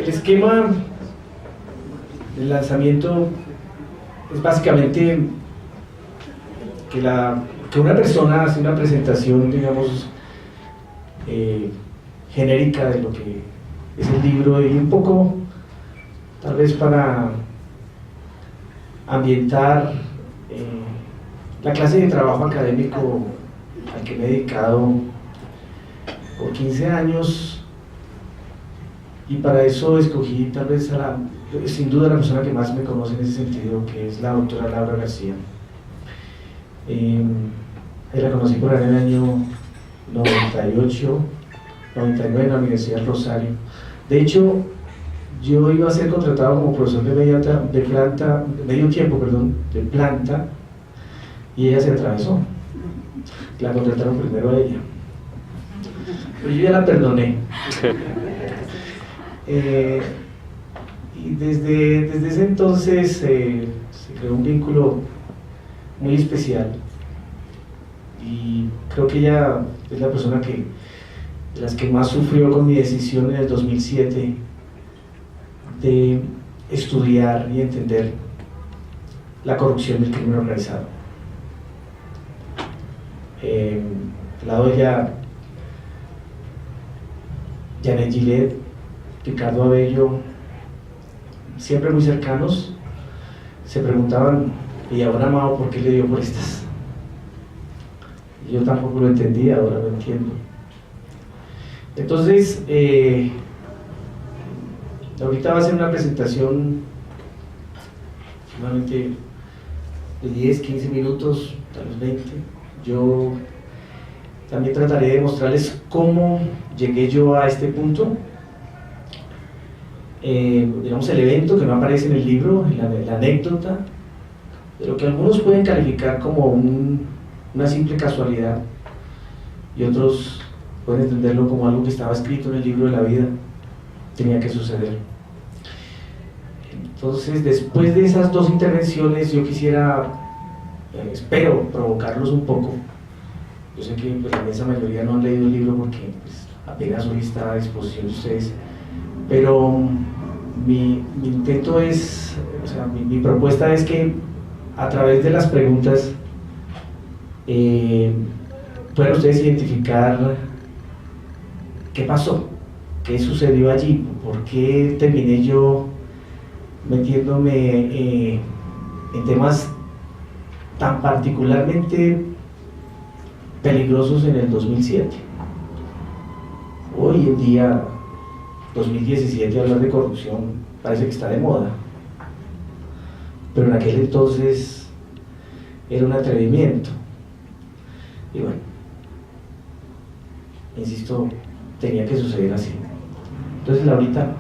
El esquema del lanzamiento es básicamente que una persona hace una presentación, digamos, genérica de lo que es el libro y un poco, tal vez para ambientar la clase de trabajo académico al que me he dedicado por 15 años, y para eso escogí tal vez sin duda la persona que más me conoce en ese sentido, que es la doctora Laura García. La conocí por ahí en el año 98, 99 en la Universidad del Rosario. De hecho, yo iba a ser contratado como profesor de medio tiempo, de planta, y ella se atravesó. La contrataron primero a ella, pero yo ya la perdoné. Y desde ese entonces se creó un vínculo muy especial, y creo que ella es la persona de las que más sufrió con mi decisión en el 2007 de estudiar y entender la corrupción del crimen organizado. Al lado de ella, Janet Gillet, Ricardo Abello, siempre muy cercanos, se preguntaban: ¿y ahora Mao por qué le dio por estas? Y yo tampoco lo entendía, ahora lo entiendo. Entonces, ahorita va a ser una presentación solamente de 10, 15 minutos, tal vez 20. Yo también trataré de mostrarles cómo llegué yo a este punto. Digamos, el evento que no aparece en el libro, la anécdota, de lo que algunos pueden calificar como una simple casualidad, y otros pueden entenderlo como algo que estaba escrito en el libro de la vida, tenía que suceder. Entonces, después de esas dos intervenciones, yo quisiera, espero provocarlos un poco. Yo sé que pues, la inmensa mayoría no han leído el libro porque pues, apenas hoy está a disposición de ustedes, pero mi intento es, mi propuesta es que a través de las preguntas puedan ustedes identificar qué pasó, qué sucedió allí, por qué terminé yo metiéndome en temas tan particularmente peligrosos en el 2007. Hoy en día, 2017, hablar de corrupción parece que está de moda, pero en aquel entonces era un atrevimiento. Y bueno, insisto, tenía que suceder así. Entonces, Laurita,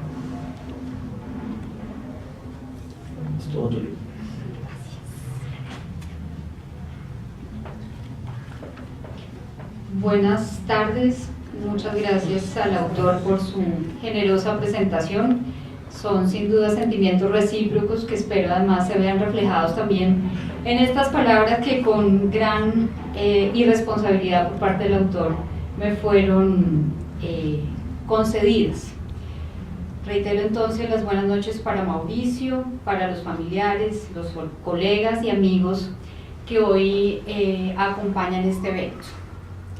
es todo tuyo. Buenas tardes, muchas gracias al autor por su generosa presentación. Son sin duda sentimientos recíprocos que espero además se vean reflejados también en estas palabras que con gran irresponsabilidad por parte del autor me fueron concedidas. Reitero entonces las buenas noches para Mauricio, para los familiares, los colegas y amigos que hoy acompañan este evento.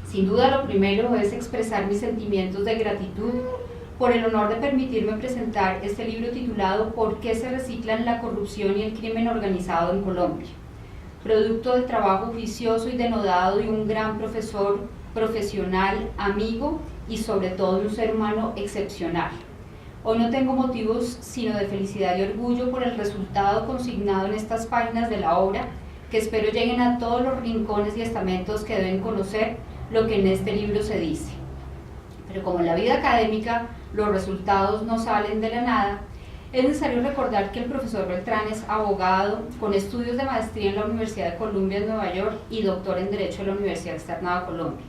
Sin duda lo primero es expresar mis sentimientos de gratitud por el honor de permitirme presentar este libro titulado ¿Por qué se reciclan la corrupción y el crimen organizado en Colombia?, producto del trabajo juicioso y denodado de un gran profesor, profesional, amigo y sobre todo un ser humano excepcional. Hoy no tengo motivos sino de felicidad y orgullo por el resultado consignado en estas páginas de la obra, que espero lleguen a todos los rincones y estamentos que deben conocer lo que en este libro se dice. Pero como en la vida académica los resultados no salen de la nada, es necesario recordar que el profesor Beltrán es abogado con estudios de maestría en la Universidad de Columbia en Nueva York y doctor en Derecho en la Universidad Externada de Colombia.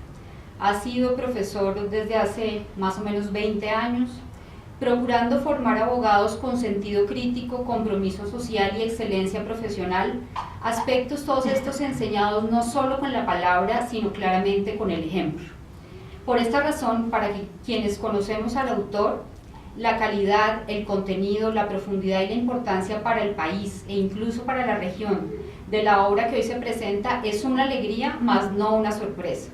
Ha sido profesor desde hace más o menos 20 años, procurando formar abogados con sentido crítico, compromiso social y excelencia profesional, aspectos todos estos enseñados no solo con la palabra, sino claramente con el ejemplo. Por esta razón, para quienes conocemos al autor, La calidad, el contenido, la profundidad y la importancia para el país e incluso para la región de la obra que hoy se presenta es una alegría, más no una sorpresa.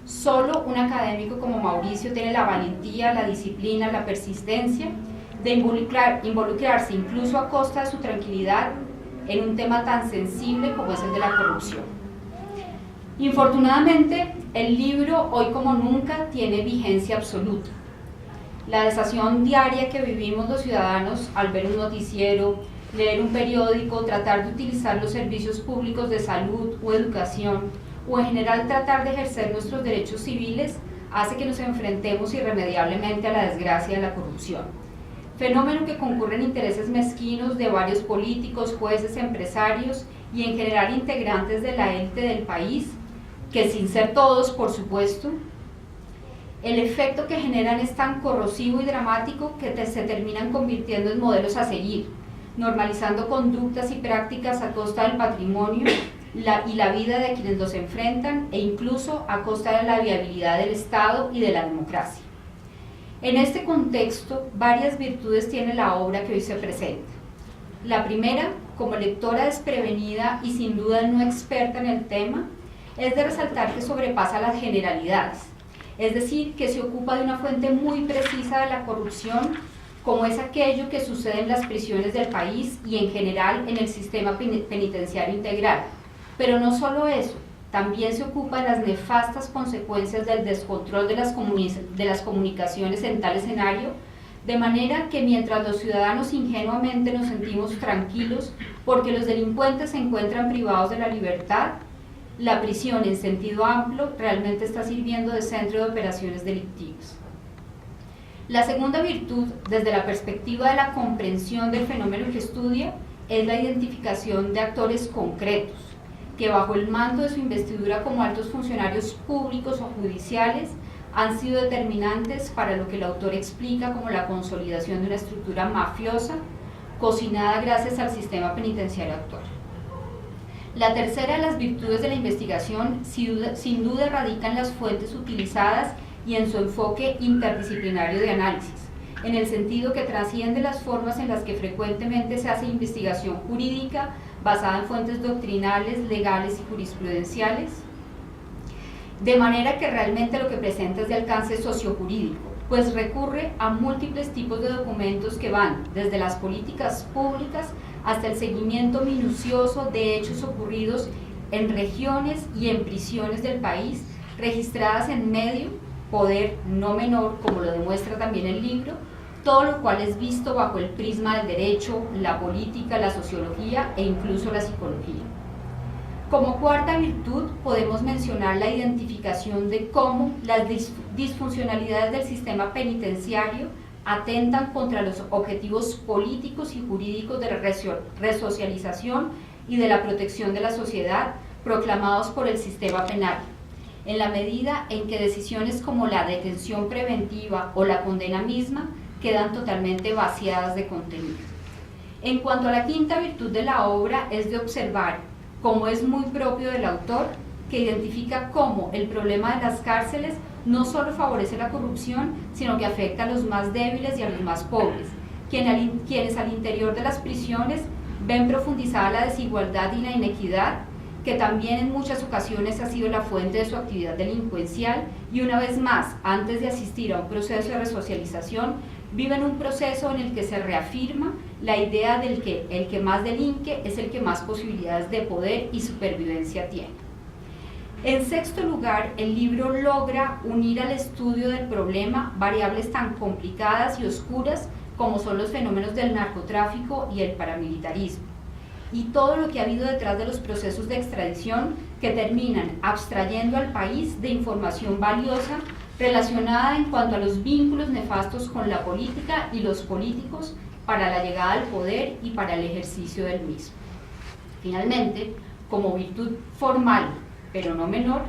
Solo un académico como Mauricio tiene la valentía, la disciplina, la persistencia de involucrarse incluso a costa de su tranquilidad en un tema tan sensible como es el de la corrupción. Infortunadamente, el libro hoy como nunca tiene vigencia absoluta. La desazón diaria que vivimos los ciudadanos al ver un noticiero, leer un periódico, tratar de utilizar los servicios públicos de salud o educación, o en general tratar de ejercer nuestros derechos civiles, hace que nos enfrentemos irremediablemente a la desgracia de la corrupción. Fenómeno que concurren intereses mezquinos de varios políticos, jueces, empresarios y en general integrantes de la élite del país, que sin ser todos, por supuesto, el efecto que generan es tan corrosivo y dramático que se terminan convirtiendo en modelos a seguir, normalizando conductas y prácticas a costa del patrimonio y la vida de quienes los enfrentan e incluso a costa de la viabilidad del Estado y de la democracia. En este contexto, varias virtudes tiene la obra que hoy se presenta. La primera, como lectora desprevenida y sin duda no experta en el tema, es de resaltar que sobrepasa las generalidades, es decir, que se ocupa de una fuente muy precisa de la corrupción, como es aquello que sucede en las prisiones del país y en general en el sistema penitenciario integral. Pero no solo eso, también se ocupa de las nefastas consecuencias del descontrol de las comunicaciones en tal escenario, de manera que mientras los ciudadanos ingenuamente nos sentimos tranquilos porque los delincuentes se encuentran privados de la libertad, la prisión en sentido amplio realmente está sirviendo de centro de operaciones delictivas. La segunda virtud, desde la perspectiva de la comprensión del fenómeno que estudia, es la identificación de actores concretos, que bajo el manto de su investidura como altos funcionarios públicos o judiciales han sido determinantes para lo que el autor explica como la consolidación de una estructura mafiosa cocinada gracias al sistema penitenciario actual. La tercera de las virtudes de la investigación sin duda radica en las fuentes utilizadas y en su enfoque interdisciplinario de análisis, en el sentido que trasciende las formas en las que frecuentemente se hace investigación jurídica basada en fuentes doctrinales, legales y jurisprudenciales, de manera que realmente lo que presenta es de alcance sociojurídico, pues recurre a múltiples tipos de documentos que van desde las políticas públicas hasta el seguimiento minucioso de hechos ocurridos en regiones y en prisiones del país, registradas en medio, poder no menor, como lo demuestra también el libro, todo lo cual es visto bajo el prisma del derecho, la política, la sociología e incluso la psicología. Como cuarta virtud podemos mencionar la identificación de cómo las disfuncionalidades del sistema penitenciario atentan contra los objetivos políticos y jurídicos de la resocialización y de la protección de la sociedad proclamados por el sistema penal, en la medida en que decisiones como la detención preventiva o la condena misma quedan totalmente vaciadas de contenido. En cuanto a la quinta virtud de la obra es de observar, como es muy propio del autor, que identifica cómo el problema de las cárceles no solo favorece la corrupción, sino que afecta a los más débiles y a los más pobres, quienes al interior de las prisiones ven profundizada la desigualdad y la inequidad, que también en muchas ocasiones ha sido la fuente de su actividad delincuencial, y una vez más, antes de asistir a un proceso de resocialización, viven un proceso en el que se reafirma la idea del que el que más delinque es el que más posibilidades de poder y supervivencia tiene. En sexto lugar, el libro logra unir al estudio del problema variables tan complicadas y oscuras como son los fenómenos del narcotráfico y el paramilitarismo, y todo lo que ha habido detrás de los procesos de extradición que terminan abstrayendo al país de información valiosa relacionada en cuanto a los vínculos nefastos con la política y los políticos para la llegada al poder y para el ejercicio del mismo. Finalmente, como virtud formal, pero no menor,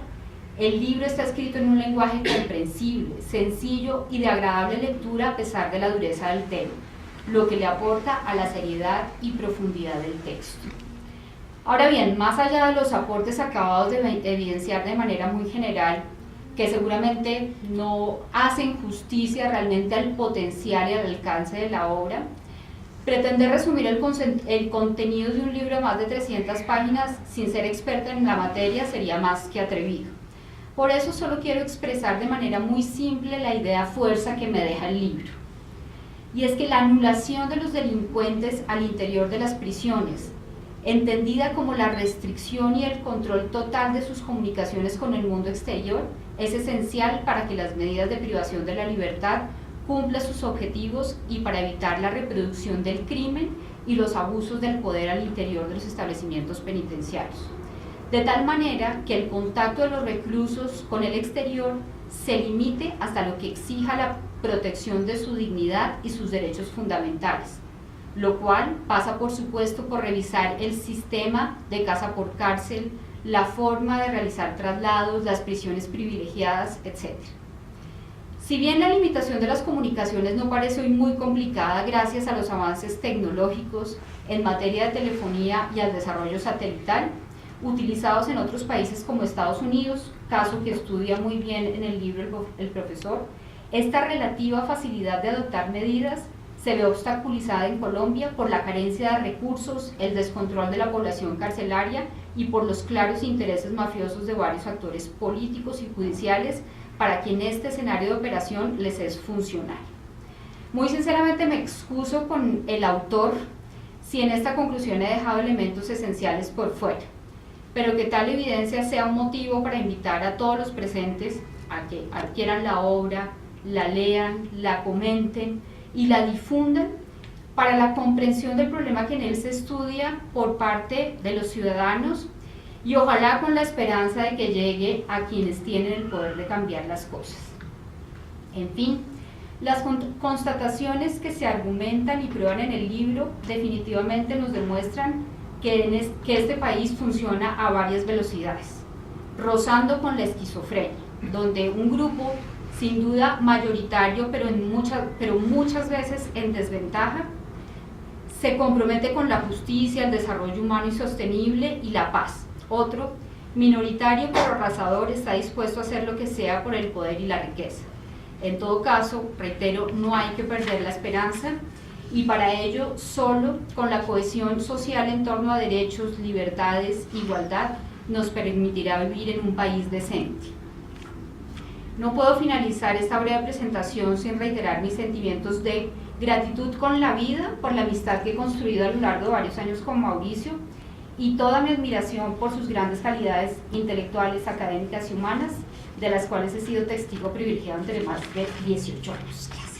el libro está escrito en un lenguaje comprensible, sencillo y de agradable lectura a pesar de la dureza del tema, lo que le aporta a la seriedad y profundidad del texto. Ahora bien, más allá de los aportes acabados de evidenciar de manera muy general, que seguramente no hacen justicia realmente al potencial y al alcance de la obra. Pretender resumir el contenido de un libro de más de 300 páginas sin ser experta en la materia sería más que atrevido. Por eso solo quiero expresar de manera muy simple la idea fuerza que me deja el libro. Y es que la anulación de los delincuentes al interior de las prisiones, entendida como la restricción y el control total de sus comunicaciones con el mundo exterior, es esencial para que las medidas de privación de la libertad cumplan sus objetivos y para evitar la reproducción del crimen y los abusos del poder al interior de los establecimientos penitenciarios. De tal manera que el contacto de los reclusos con el exterior se limite hasta lo que exija la protección de su dignidad y sus derechos fundamentales, lo cual pasa por supuesto por revisar el sistema de casa por cárcel, la forma de realizar traslados, las prisiones privilegiadas, etc. Si bien la limitación de las comunicaciones no parece hoy muy complicada gracias a los avances tecnológicos en materia de telefonía y al desarrollo satelital, utilizados en otros países como Estados Unidos, caso que estudia muy bien en el libro el profesor, esta relativa facilidad de adoptar medidas se ve obstaculizada en Colombia por la carencia de recursos, el descontrol de la población carcelaria y por los claros intereses mafiosos de varios actores políticos y judiciales para quien este escenario de operación les es funcional. Muy sinceramente me excuso con el autor si en esta conclusión he dejado elementos esenciales por fuera, pero que tal evidencia sea un motivo para invitar a todos los presentes a que adquieran la obra, la lean, la comenten y la difundan para la comprensión del problema que en él se estudia por parte de los ciudadanos y ojalá con la esperanza de que llegue a quienes tienen el poder de cambiar las cosas. En fin, las constataciones que se argumentan y prueban en el libro definitivamente nos demuestran que este país funciona a varias velocidades, rozando con la esquizofrenia, donde un grupo sin duda mayoritario, pero muchas veces en desventaja, se compromete con la justicia, el desarrollo humano y sostenible y la paz. Otro, minoritario pero arrasador, está dispuesto a hacer lo que sea por el poder y la riqueza. En todo caso, reitero, no hay que perder la esperanza y para ello solo con la cohesión social en torno a derechos, libertades, igualdad, nos permitirá vivir en un país decente. No puedo finalizar esta breve presentación sin reiterar mis sentimientos de gratitud con la vida por la amistad que he construido a lo largo de varios años con Mauricio y toda mi admiración por sus grandes calidades intelectuales, académicas y humanas, de las cuales he sido testigo privilegiado entre más de 18 años. Gracias.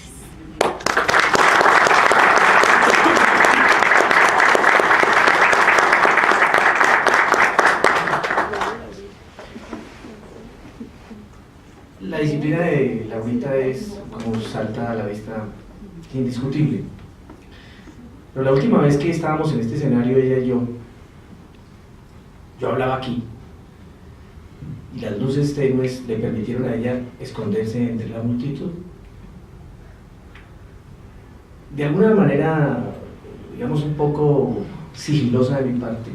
La disciplina de Laurita es, como salta a la vista, indiscutible. Pero la última vez que estábamos en este escenario, ella y yo hablaba aquí, y las luces tenues le permitieron a ella esconderse entre la multitud. De alguna manera, digamos un poco sigilosa de mi parte,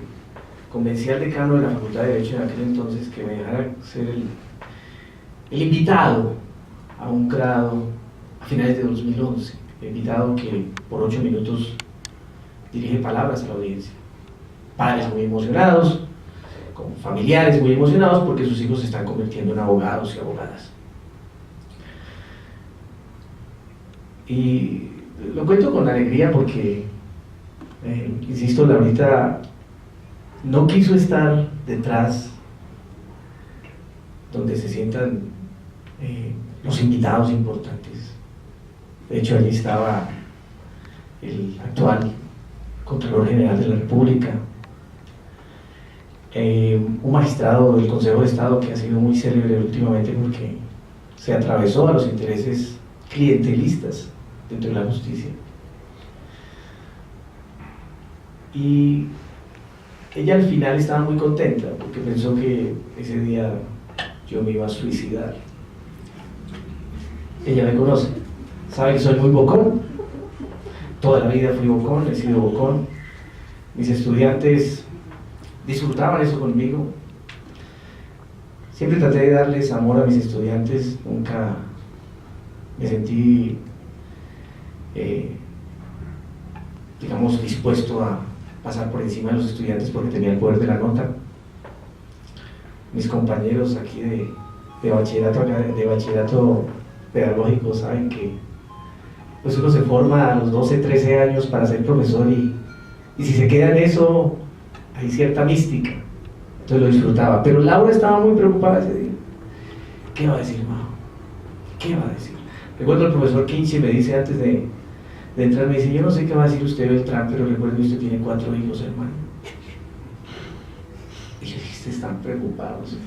convencí al decano de la Facultad de Derecho en aquel entonces que me dejara ser el invitado a un grado a finales de 2011, el invitado que por 8 minutos dirige palabras a la audiencia. Padres muy emocionados, con familiares muy emocionados porque sus hijos se están convirtiendo en abogados y abogadas. Y lo cuento con alegría porque, insisto, Laurita no quiso estar detrás donde se sientan los invitados importantes. De hecho, allí estaba el actual Contralor General de la República, un magistrado del Consejo de Estado que ha sido muy célebre últimamente porque se atravesó a los intereses clientelistas dentro de la justicia. Y ella al final estaba muy contenta porque pensó que ese día yo me iba a suicidar. Ella me conoce, sabe que soy muy bocón, toda la vida fui bocón, he sido bocón. Mis estudiantes disfrutaban eso conmigo. Siempre traté de darles amor a mis estudiantes, nunca me sentí, digamos, dispuesto a pasar por encima de los estudiantes porque tenía el poder de la nota. Mis compañeros aquí de bachillerato pedagógico saben que pues uno se forma a los 12, 13 años para ser profesor y si se queda en eso hay cierta mística, entonces lo disfrutaba. Pero Laura estaba muy preocupada ese día. ¿Qué va a decir, Mao? ¿Qué va a decir? Recuerdo el profesor Quinche me dice antes de entrar, me dice, yo no sé qué va a decir usted, Beltrán, pero recuerde que usted tiene 4 hijos, hermano. Y yo dije, ustedes están preocupados.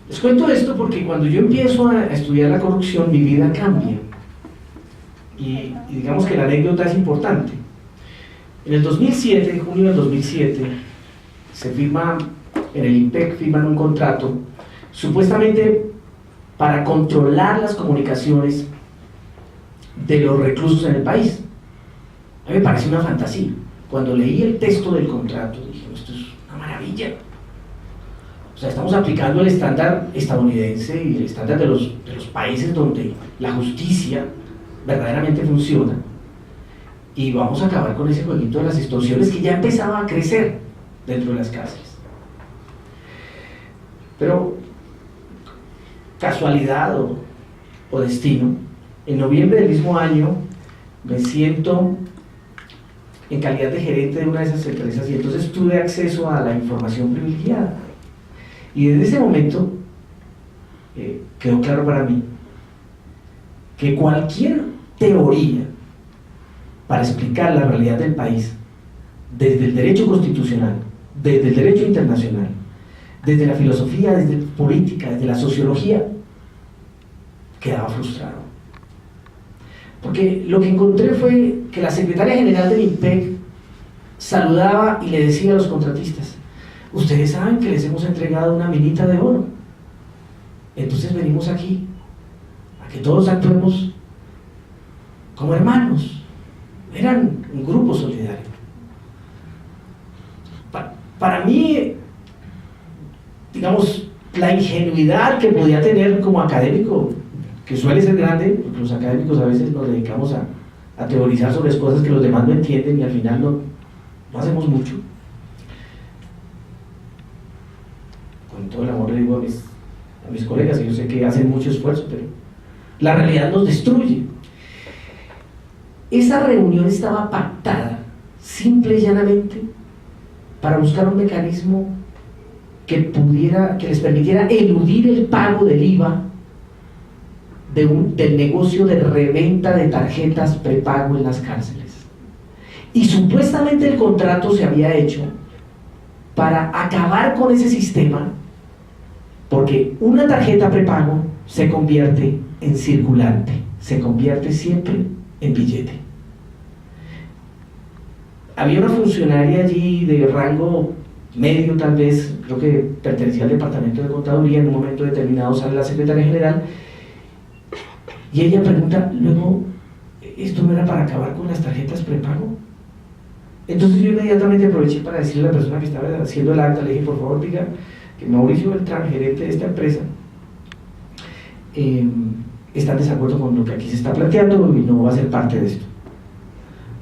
Les cuento esto porque cuando yo empiezo a estudiar la corrupción, mi vida cambia. Y digamos que la anécdota es importante. En el 2007, en junio del 2007, se firma, en el IMPEC firman un contrato, supuestamente para controlar las comunicaciones de los reclusos en el país. A mí me parece una fantasía. Cuando leí el texto del contrato, dije, esto es una maravilla. O sea, estamos aplicando el estándar estadounidense y el estándar de los países donde la justicia verdaderamente funciona, y vamos a acabar con ese jueguito de las extorsiones que ya empezaba a crecer dentro de las cárceles. Pero casualidad o destino, en noviembre del mismo año me siento en calidad de gerente de una de esas empresas y entonces tuve acceso a la información privilegiada, y desde ese momento quedó claro para mí que cualquier teoría para explicar la realidad del país, desde el derecho constitucional, desde el derecho internacional, desde la filosofía, desde la política, desde la sociología, quedaba frustrado. Porque lo que encontré fue que la secretaria general del IMPEC saludaba y le decía a los contratistas, ustedes saben que les hemos entregado una minita de oro, entonces venimos aquí a que todos actuemos como hermanos. Eran un grupo solidario. Para mí, digamos, la ingenuidad que podía tener como académico, que suele ser grande, porque los académicos a veces nos dedicamos a teorizar sobre cosas que los demás no entienden y al final no hacemos mucho. Con todo el amor le digo a mis colegas, y yo sé que hacen mucho esfuerzo, pero la realidad nos destruye. Esa reunión estaba pactada simple y llanamente para buscar un mecanismo que les permitiera eludir el pago del IVA del negocio de reventa de tarjetas prepago en las cárceles. Y supuestamente el contrato se había hecho para acabar con ese sistema, porque una tarjeta prepago se convierte en circulante, se convierte siempre en billete. Había una funcionaria allí de rango medio, tal vez, creo que pertenecía al departamento de contaduría, en un momento determinado sale la secretaria general y ella pregunta, luego, ¿esto no era para acabar con las tarjetas prepago? Entonces yo inmediatamente aproveché para decirle a la persona que estaba haciendo el acta, le dije, por favor diga que Mauricio Beltrán, gerente de esta empresa, está en desacuerdo con lo que aquí se está planteando y no va a ser parte de esto.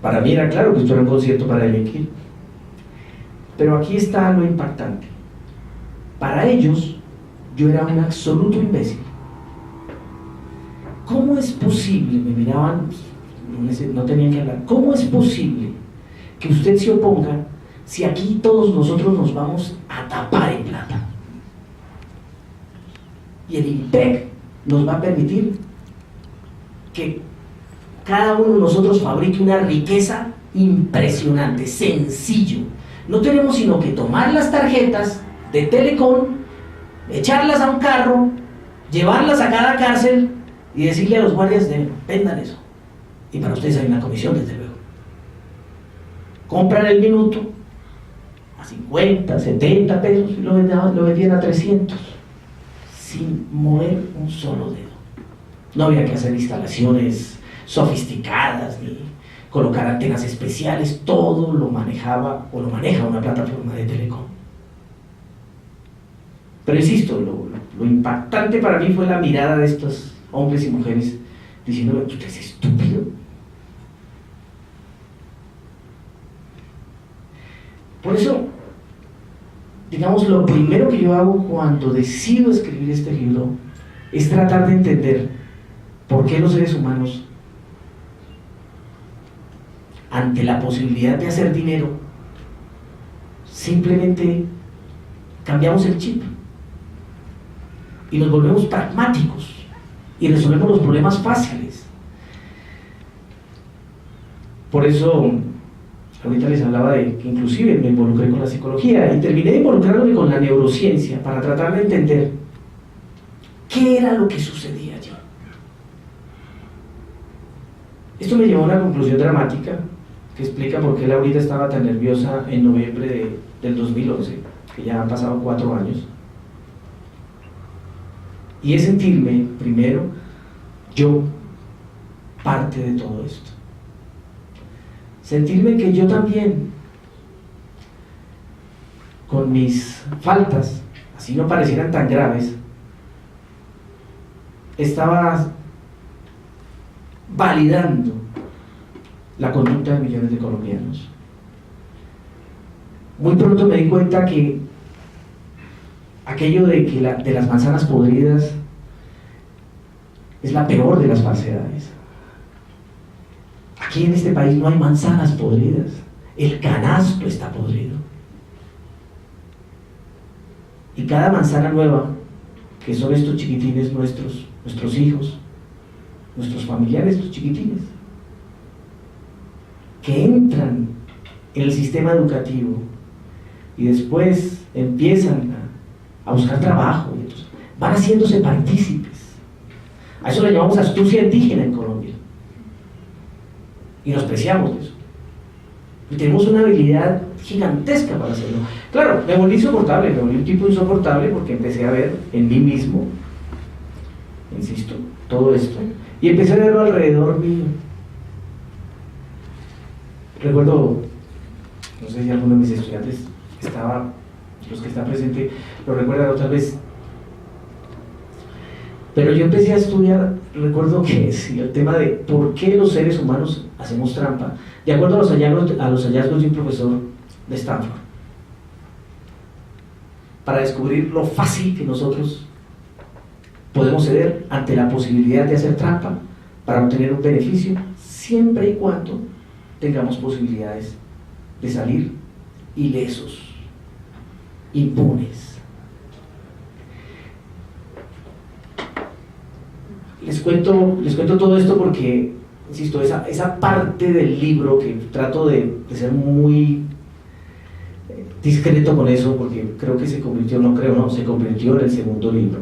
Para mí era claro que esto era un concierto para delinquir. Pero aquí está lo impactante. Para ellos, yo era un absoluto imbécil. ¿Cómo es posible? Me miraban, no tenían que hablar. ¿Cómo es posible que usted se oponga si aquí todos nosotros nos vamos a tapar en plata? Y el IMPEC nos va a permitir que cada uno de nosotros fabrique una riqueza impresionante, sencillo. No tenemos sino que tomar las tarjetas de Telecom, echarlas a un carro, llevarlas a cada cárcel y decirle a los guardias, vendan eso. Y para ustedes hay una comisión, desde luego. Compran el minuto a 50, 70 pesos y lo vendían a 300, sin mover un solo dedo. No había que hacer instalaciones sofisticadas ni colocar antenas especiales, todo lo manejaba o lo maneja una plataforma de Telecom. Pero insisto, lo impactante para mí fue la mirada de estos hombres y mujeres diciéndome: ¿usted es estúpido? Por eso, digamos, lo primero que yo hago cuando decido escribir este libro es tratar de entender por qué los seres humanos, ante la posibilidad de hacer dinero, simplemente cambiamos el chip y nos volvemos pragmáticos y resolvemos los problemas fáciles. Por eso, ahorita les hablaba de que inclusive me involucré con la psicología y terminé involucrándome con la neurociencia para tratar de entender qué era lo que sucedía allí. Esto me llevó a una conclusión dramática que explica por qué Laurita estaba tan nerviosa en noviembre del 2011, que ya han pasado 4 años. Y es sentirme, primero, yo parte de todo esto. Sentirme que yo también, con mis faltas, así no parecieran tan graves, estaba validando la conducta de millones de colombianos. Muy pronto me di cuenta que aquello de que de las manzanas podridas es la peor de las falsedades. Aquí en este país no hay manzanas podridas, el canasto está podrido. Y cada manzana nueva, que son estos chiquitines nuestros hijos, nuestros familiares, estos chiquitines, que entran en el sistema educativo y después empiezan a buscar trabajo, y entonces van haciéndose partícipes. A eso le llamamos astucia indígena en Colombia. Y nos preciamos de eso. Y tenemos una habilidad gigantesca para hacerlo. Claro, me volví insoportable, me volví un tipo insoportable porque empecé a ver en mí mismo, insisto, todo esto, y empecé a verlo alrededor mío. Recuerdo, no sé si alguno de mis estudiantes los que están presentes lo recuerdan otra vez, pero yo empecé a estudiar, recuerdo que sí, el tema de por qué los seres humanos hacemos trampa, de acuerdo a los hallazgos de un profesor de Stanford, para descubrir lo fácil que nosotros podemos ceder ante la posibilidad de hacer trampa para obtener un beneficio, siempre y cuando tengamos posibilidades de salir ilesos, impunes. Les cuento todo esto porque, insisto, esa parte del libro que trato de ser muy discreto con eso, porque creo que se convirtió en el segundo libro.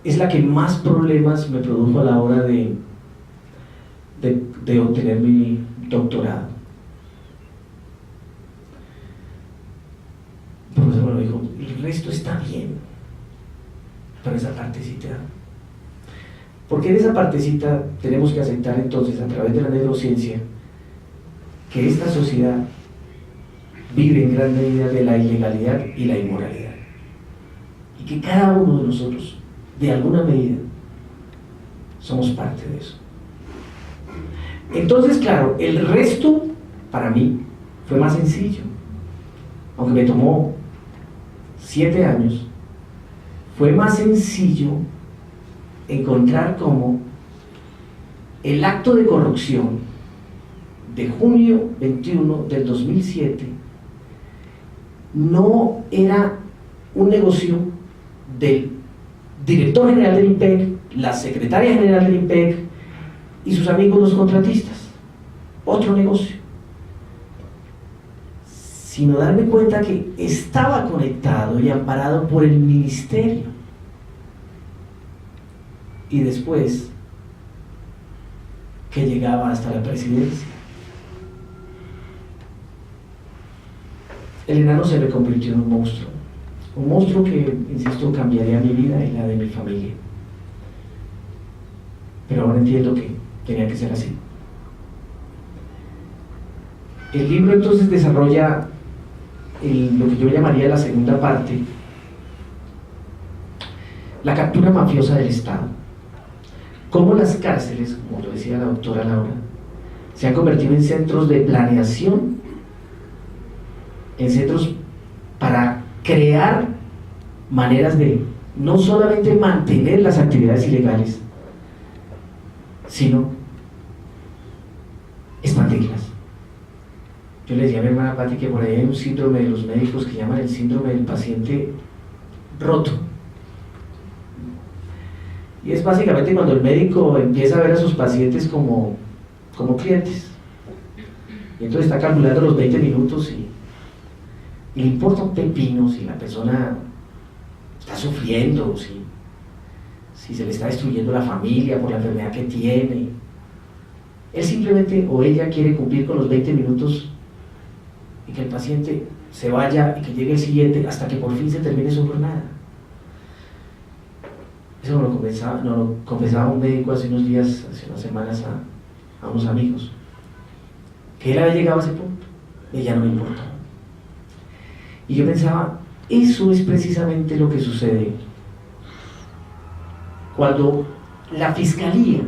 Es la que más problemas me produjo a la hora de obtener mi doctorado. El profesor me lo dijo: el resto está bien, pero esa partecita, porque en esa partecita tenemos que aceptar entonces, a través de la neurociencia, que esta sociedad vive en gran medida de la ilegalidad y la inmoralidad, y que cada uno de nosotros, de alguna medida, somos parte de eso. Entonces, claro, el resto para mí fue más sencillo, aunque me tomó 7 años. Fue más sencillo encontrar cómo el acto de corrupción de junio 21 del 2007 no era un negocio del director general del IMPEC, la secretaria general del IMPEC y sus amigos los contratistas, otro negocio, sino darme cuenta que estaba conectado y amparado por el ministerio, y después que llegaba hasta la presidencia. El enano se me convirtió en un monstruo que, insisto, cambiaría mi vida y la de mi familia. Pero ahora entiendo que tenía que ser así. El libro entonces desarrolla lo que yo llamaría la segunda parte, la captura mafiosa del Estado. Cómo las cárceles, como lo decía la doctora Laura, se han convertido en centros de planeación, en centros para crear maneras de no solamente mantener las actividades ilegales, sino expandirlas. Yo le decía a mi hermana Patti que por ahí hay un síndrome de los médicos que llaman el síndrome del paciente roto. Y es básicamente cuando el médico empieza a ver a sus pacientes como clientes. Y entonces está calculando los 20 minutos y le importa un pepino si la persona está sufriendo, si se le está destruyendo la familia por la enfermedad que tiene. Él simplemente o ella quiere cumplir con los 20 minutos y que el paciente se vaya y que llegue el siguiente hasta que por fin se termine su jornada. Eso nos lo confesaba un médico hace unos días, hace unas semanas a unos amigos, que él había llegado a ese punto y ya no me importa. Y yo pensaba, eso es precisamente lo que sucede cuando la Fiscalía,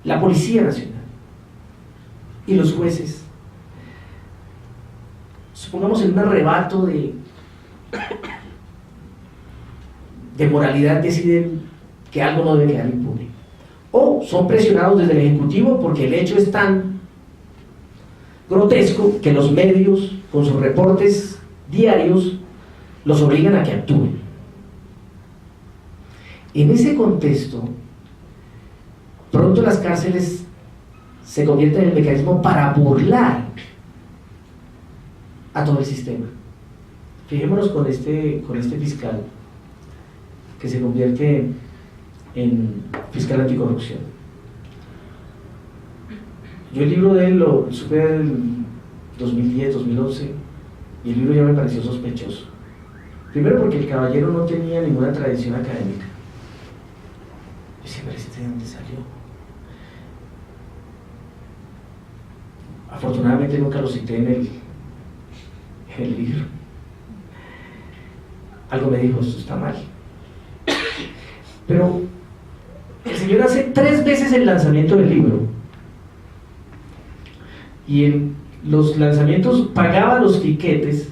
la Policía Nacional y los jueces, supongamos en un arrebato de moralidad, deciden que algo no debe quedar impune, o son presionados desde el Ejecutivo porque el hecho es tan grotesco que los medios, con sus reportes diarios, los obligan a que actúen. En ese contexto, pronto las cárceles se convierten en el mecanismo para burlar a todo el sistema. Fijémonos con este fiscal que se convierte en fiscal anticorrupción. Yo el libro de él lo supe en 2010, 2011, y el libro ya me pareció sospechoso. Primero porque el caballero no tenía ninguna tradición académica. Yo decía, pero ¿este de dónde salió? Afortunadamente nunca lo cité en el libro. Algo me dijo, esto está mal. Pero el señor hace 3 veces el lanzamiento del libro, y en los lanzamientos pagaba los tiquetes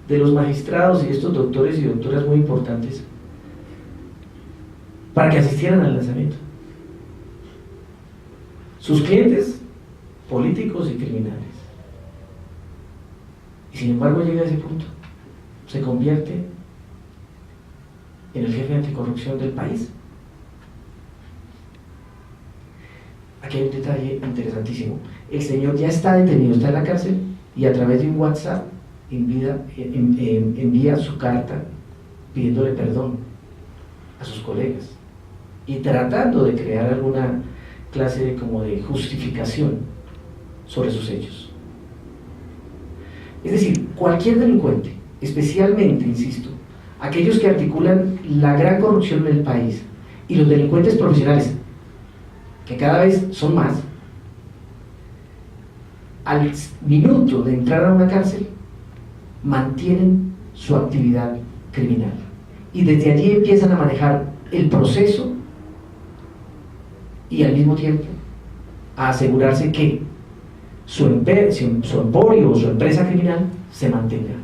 de los magistrados y estos doctores y doctoras muy importantes para que asistieran al lanzamiento. Sus clientes, políticos y criminales. Y sin embargo llega a ese punto, se convierte en el jefe anticorrupción del país. Aquí hay un detalle interesantísimo. El señor ya está detenido, está en la cárcel, y a través de un WhatsApp envía su carta pidiéndole perdón a sus colegas y tratando de crear alguna clase de justificación sobre sus hechos. Es decir, cualquier delincuente, especialmente, insisto, aquellos que articulan la gran corrupción en el país y los delincuentes profesionales, que cada vez son más, al minuto de entrar a una cárcel mantienen su actividad criminal y desde allí empiezan a manejar el proceso y al mismo tiempo a asegurarse que su emporio o su empresa criminal se mantenga.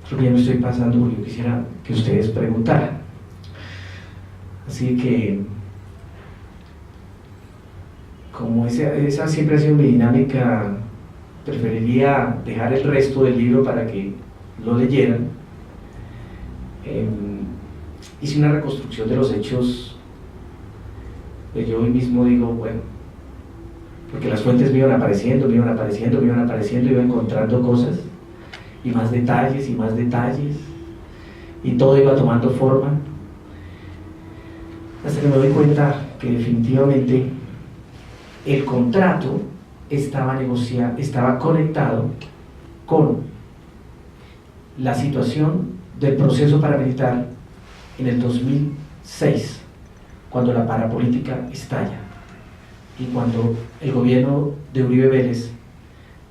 Creo que ya me estoy pasando porque yo quisiera que ustedes preguntaran. Así que, como esa siempre ha sido mi dinámica, preferiría dejar el resto del libro para que lo leyeran. Hice una reconstrucción de los hechos, pues yo hoy mismo digo, bueno, porque las fuentes me iban apareciendo, iba encontrando cosas, y más detalles, y todo iba tomando forma, hasta que me doy cuenta que definitivamente el contrato estaba conectado con la situación del proceso paramilitar en el 2006, cuando la parapolítica estalla. y cuando el gobierno de Uribe Vélez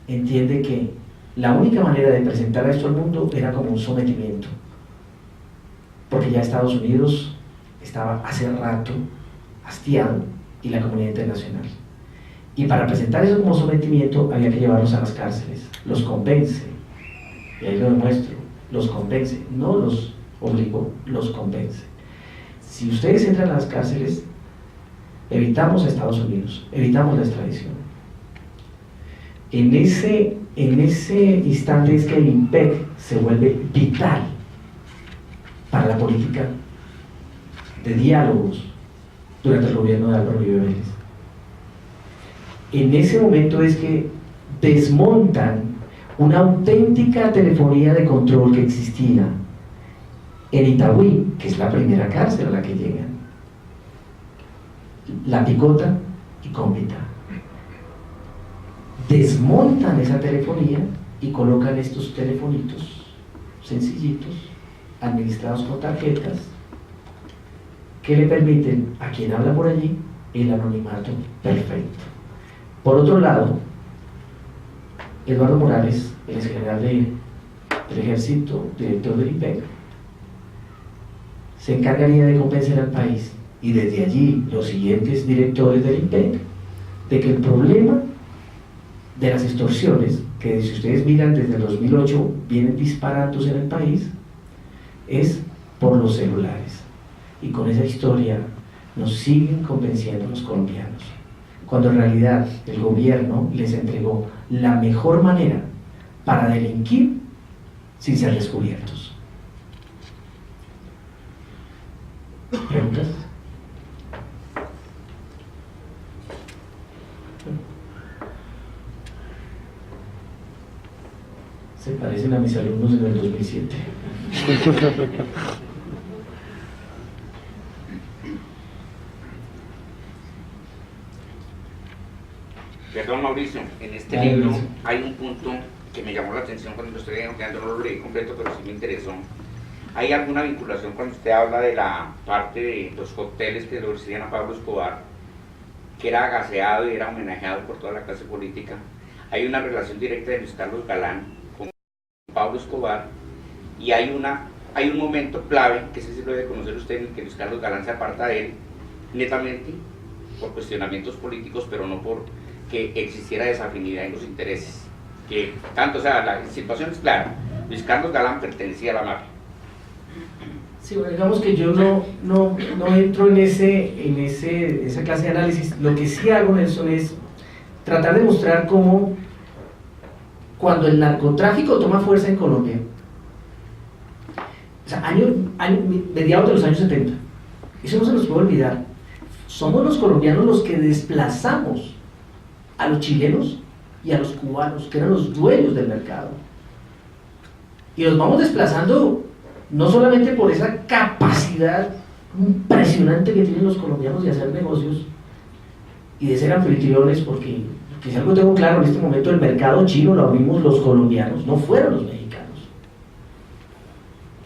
entiende que la única manera de presentar esto al mundo era como un sometimiento, porque ya Estados Unidos estaba hace rato hastiado y la comunidad internacional. Y para presentar eso como sometimiento había que llevarlos a las cárceles, los convence, y ahí lo demuestro, los convence, no los obligó, los convence. Si ustedes entran a las cárceles, evitamos a Estados Unidos, evitamos la extradición. En ese instante es que el IMPEC se vuelve vital para la política de diálogos durante el gobierno de Álvaro Uribe Vélez. En ese momento es que desmontan una auténtica telefonía de control que existía en Itagüí, que es la primera cárcel a la que llegan, La Picota y Cómbita. Desmontan esa telefonía y colocan estos telefonitos sencillitos, administrados con tarjetas, que le permiten a quien habla por allí el anonimato perfecto. Por otro lado, Eduardo Morales, el exgeneral del ejército, director del IMPEC, se encargaría de convencer al país, y desde allí los siguientes directores del IMPEC, de que el problema de las extorsiones, que si ustedes miran desde el 2008 vienen disparándose en el país, es por los celulares. Y con esa historia nos siguen convenciendo los colombianos, cuando en realidad el gobierno les entregó la mejor manera para delinquir sin ser descubiertos. ¿Preguntas? Se parecen a mis alumnos en el 2007. Perdón, Mauricio, en este Dale, libro Mauricio. hay un punto que me llamó la atención cuando lo estoy leyendo, no lo leí completo, pero sí me interesó. ¿Hay alguna vinculación cuando usted habla de la parte de los cócteles que le ofrecían a Pablo Escobar, que era agaseado y era homenajeado por toda la clase política? Hay una relación directa de Luis Carlos Galán con Pablo Escobar, y hay un momento clave, que ese sí lo debe conocer usted, en el que Luis Carlos Galán se aparta de él, netamente por cuestionamientos políticos, pero no por que existiera desafinidad en los intereses. Que tanto, o sea, la situación es clara, Luis Carlos Galán pertenecía a la mafia. Sí, bueno, digamos que yo no entro en esa clase de análisis. Lo que sí hago, Nelson, es tratar de mostrar cómo cuando el narcotráfico toma fuerza en Colombia, o sea, mediados de los años 70, eso no se nos puede olvidar. Somos los colombianos los que desplazamos a los chilenos y a los cubanos, que eran los dueños del mercado. Y los vamos desplazando no solamente por esa capacidad impresionante que tienen los colombianos de hacer negocios y de ser anfitriones, porque si algo tengo claro, en este momento el mercado chino lo abrimos los colombianos, no fueron los mexicanos.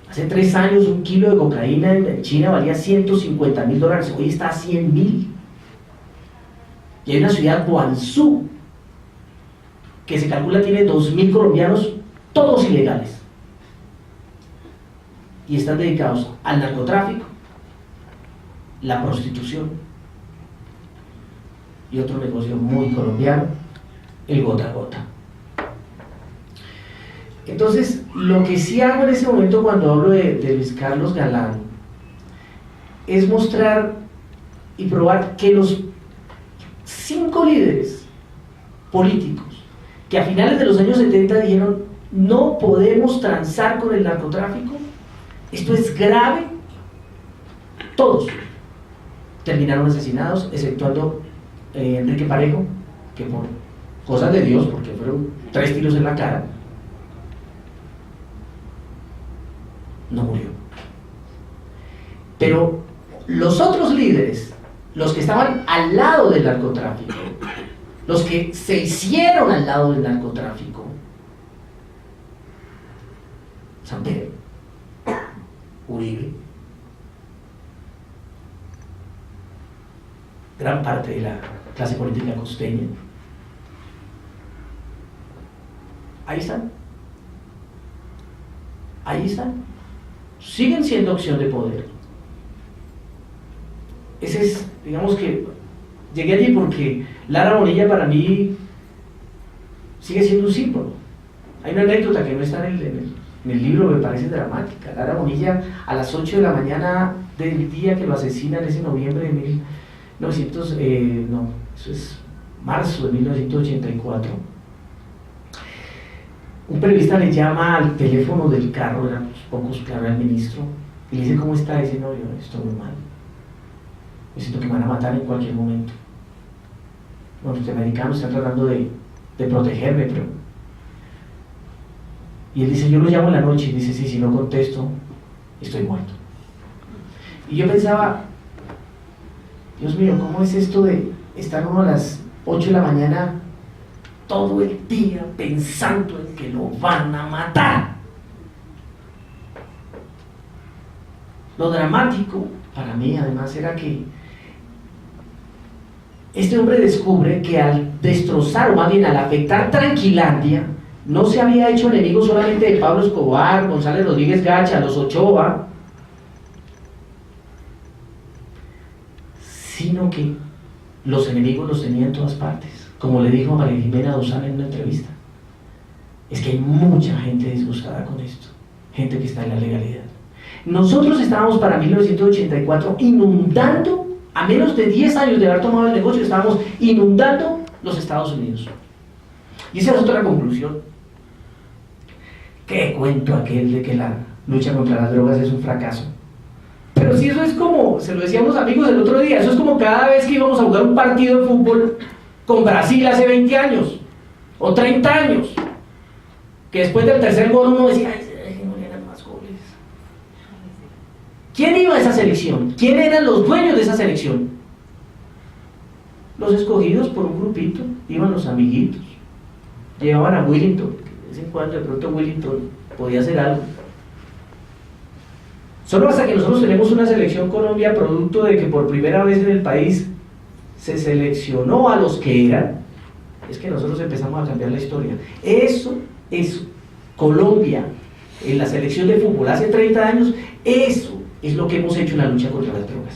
Hace 3 años un kilo de cocaína en China valía $150.000, hoy está a 100.000. Y hay una ciudad, Guangzhou, que se calcula tiene 2.000 colombianos, todos ilegales, y están dedicados al narcotráfico, la prostitución y otro negocio muy colombiano, el gota a gota. Entonces, lo que sí hago en ese momento cuando hablo de Luis Carlos Galán es mostrar y probar que los 5 líderes políticos que a finales de los años 70 dijeron no podemos transar con el narcotráfico, esto es grave, todos terminaron asesinados, exceptuando Enrique Parejo, que por cosas de Dios, porque fueron 3 tiros en la cara, no murió. Pero los otros líderes, los que estaban al lado del narcotráfico, los que se hicieron al lado del narcotráfico, Samper, Uribe, gran parte de la clase política costeña. Ahí están. Ahí están. Siguen siendo opción de poder. Ese es, digamos que, llegué allí porque Lara Bonilla para mí sigue siendo un símbolo. Hay una anécdota que no está en el libro, me parece dramática. Lara Bonilla, a las 8 de la mañana del día que lo asesinan, ese noviembre de 1900, eso es marzo de 1984, un periodista le llama al teléfono del carro, eran pocos, claro, al ministro, y le dice: ¿cómo está? Dice: no, yo estoy muy mal, me siento que me van a matar en cualquier momento. Bueno, los americanos están tratando de protegerme, pero... Y él dice: yo lo llamo en la noche, y dice: sí, si no contesto, estoy muerto. Y yo pensaba, Dios mío, ¿cómo es esto de estar uno a las 8 de la mañana todo el día pensando en que lo van a matar? Lo dramático para mí además era que este hombre descubre que al destrozar, o más bien al afectar Tranquilandia, no se había hecho enemigo solamente de Pablo Escobar, González Rodríguez Gacha, los Ochoa, sino que los enemigos los tenía en todas partes. Como le dijo María Jimena Dosal en una entrevista, es que hay mucha gente disgustada con esto, gente que está en la legalidad. Nosotros estábamos para 1984 inundando, a menos de 10 años de haber tomado el negocio, estábamos inundando los Estados Unidos. Y esa es otra conclusión. ¿Qué cuento aquel de que la lucha contra las drogas es un fracaso? Pero si eso es como, se lo decíamos amigos el otro día, eso es como cada vez que íbamos a jugar un partido de fútbol con Brasil hace 20 años o 30 años, que después del tercer gol uno decía: ay, no le eran más goles. ¿Quién iba a esa selección? ¿Quién eran los dueños de esa selección? Los escogidos por un grupito, iban los amiguitos, llevaban a Willington, de vez en cuando de pronto Willington podía hacer algo. Solo hasta que nosotros tenemos una selección Colombia, producto de que por primera vez en el país se seleccionó a los que eran, es que nosotros empezamos a cambiar la historia. Eso, Colombia, en la selección de fútbol hace 30 años, eso es lo que hemos hecho en la lucha contra las drogas.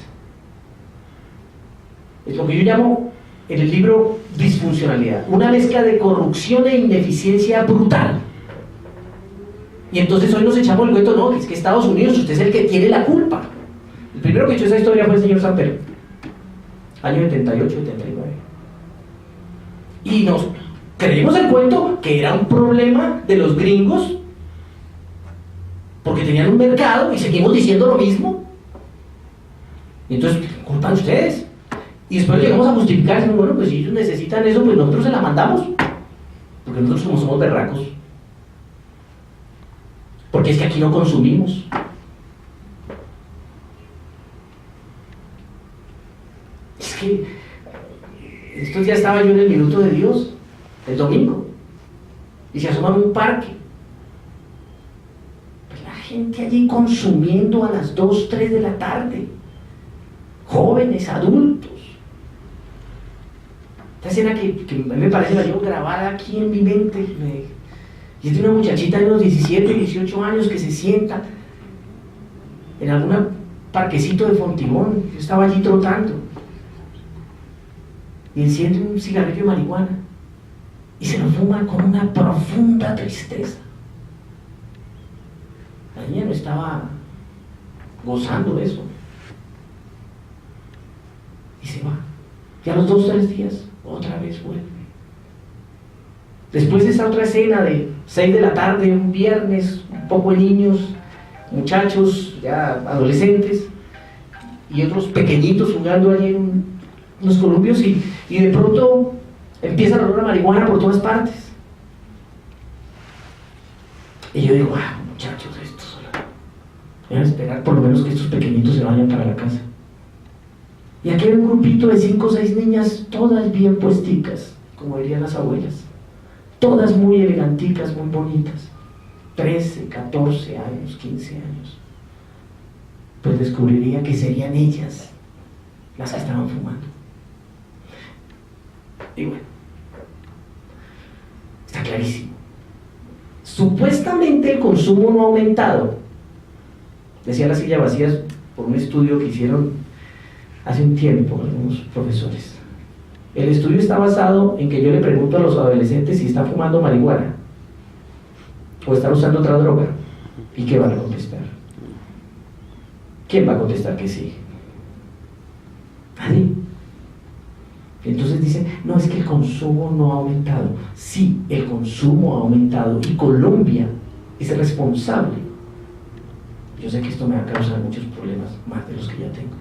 Es lo que yo llamo en el libro disfuncionalidad, una mezcla de corrupción e ineficiencia brutal. Y entonces hoy nos echamos el cuento: no, que es que Estados Unidos, usted es el que tiene la culpa. El primero que echó esa historia fue el señor Samper, año 78, 79. Y nos creímos el cuento que era un problema de los gringos porque tenían un mercado, y seguimos diciendo lo mismo. Y entonces, culpa de ustedes. Y después llegamos a justificar, decimos: bueno, pues si ellos necesitan eso, pues nosotros se la mandamos, porque nosotros somos berracos. Porque es que aquí no consumimos. Es que estos días estaba yo en el Minuto de Dios, el domingo, y se asoma a un parque. Pues la gente allí consumiendo a las 2, 3 de la tarde, jóvenes, adultos. Esta escena que me parece la llevo grabada aquí en mi mente. Y es de una muchachita de unos 17, 18 años que se sienta en algún parquecito de Fontimón. Yo estaba allí trotando y enciende un cigarrillo de marihuana y se lo fuma con una profunda tristeza. La niña no estaba gozando de eso y se va. Y a los 2 o 3 días otra vez vuelve. Después de esa otra escena de 6 de la tarde, un viernes, un poco de niños, muchachos, ya adolescentes, y otros pequeñitos jugando allí en unos columpios, y de pronto empieza el olor a marihuana por todas partes. Y yo digo: muchachos, estos voy a esperar por lo menos que estos pequeñitos se vayan para la casa. Y aquí hay un grupito de 5 o 6 niñas, todas bien puesticas, como dirían las abuelas. Todas muy eleganticas, muy bonitas, 13, 14 años, 15 años. Pues descubriría que serían ellas las que estaban fumando. Supuestamente el consumo no ha aumentado, decía las sillas vacías por un estudio que hicieron hace un tiempo algunos profesores. El estudio está basado en que yo le pregunto a los adolescentes si están fumando marihuana o están usando otra droga. ¿Y qué van a contestar? ¿Quién va a contestar que sí? Nadie. Entonces dicen, no, es que el consumo no ha aumentado. Sí, el consumo ha aumentado y Colombia es responsable. Yo sé que esto me va a causar muchos problemas, más de los que ya tengo.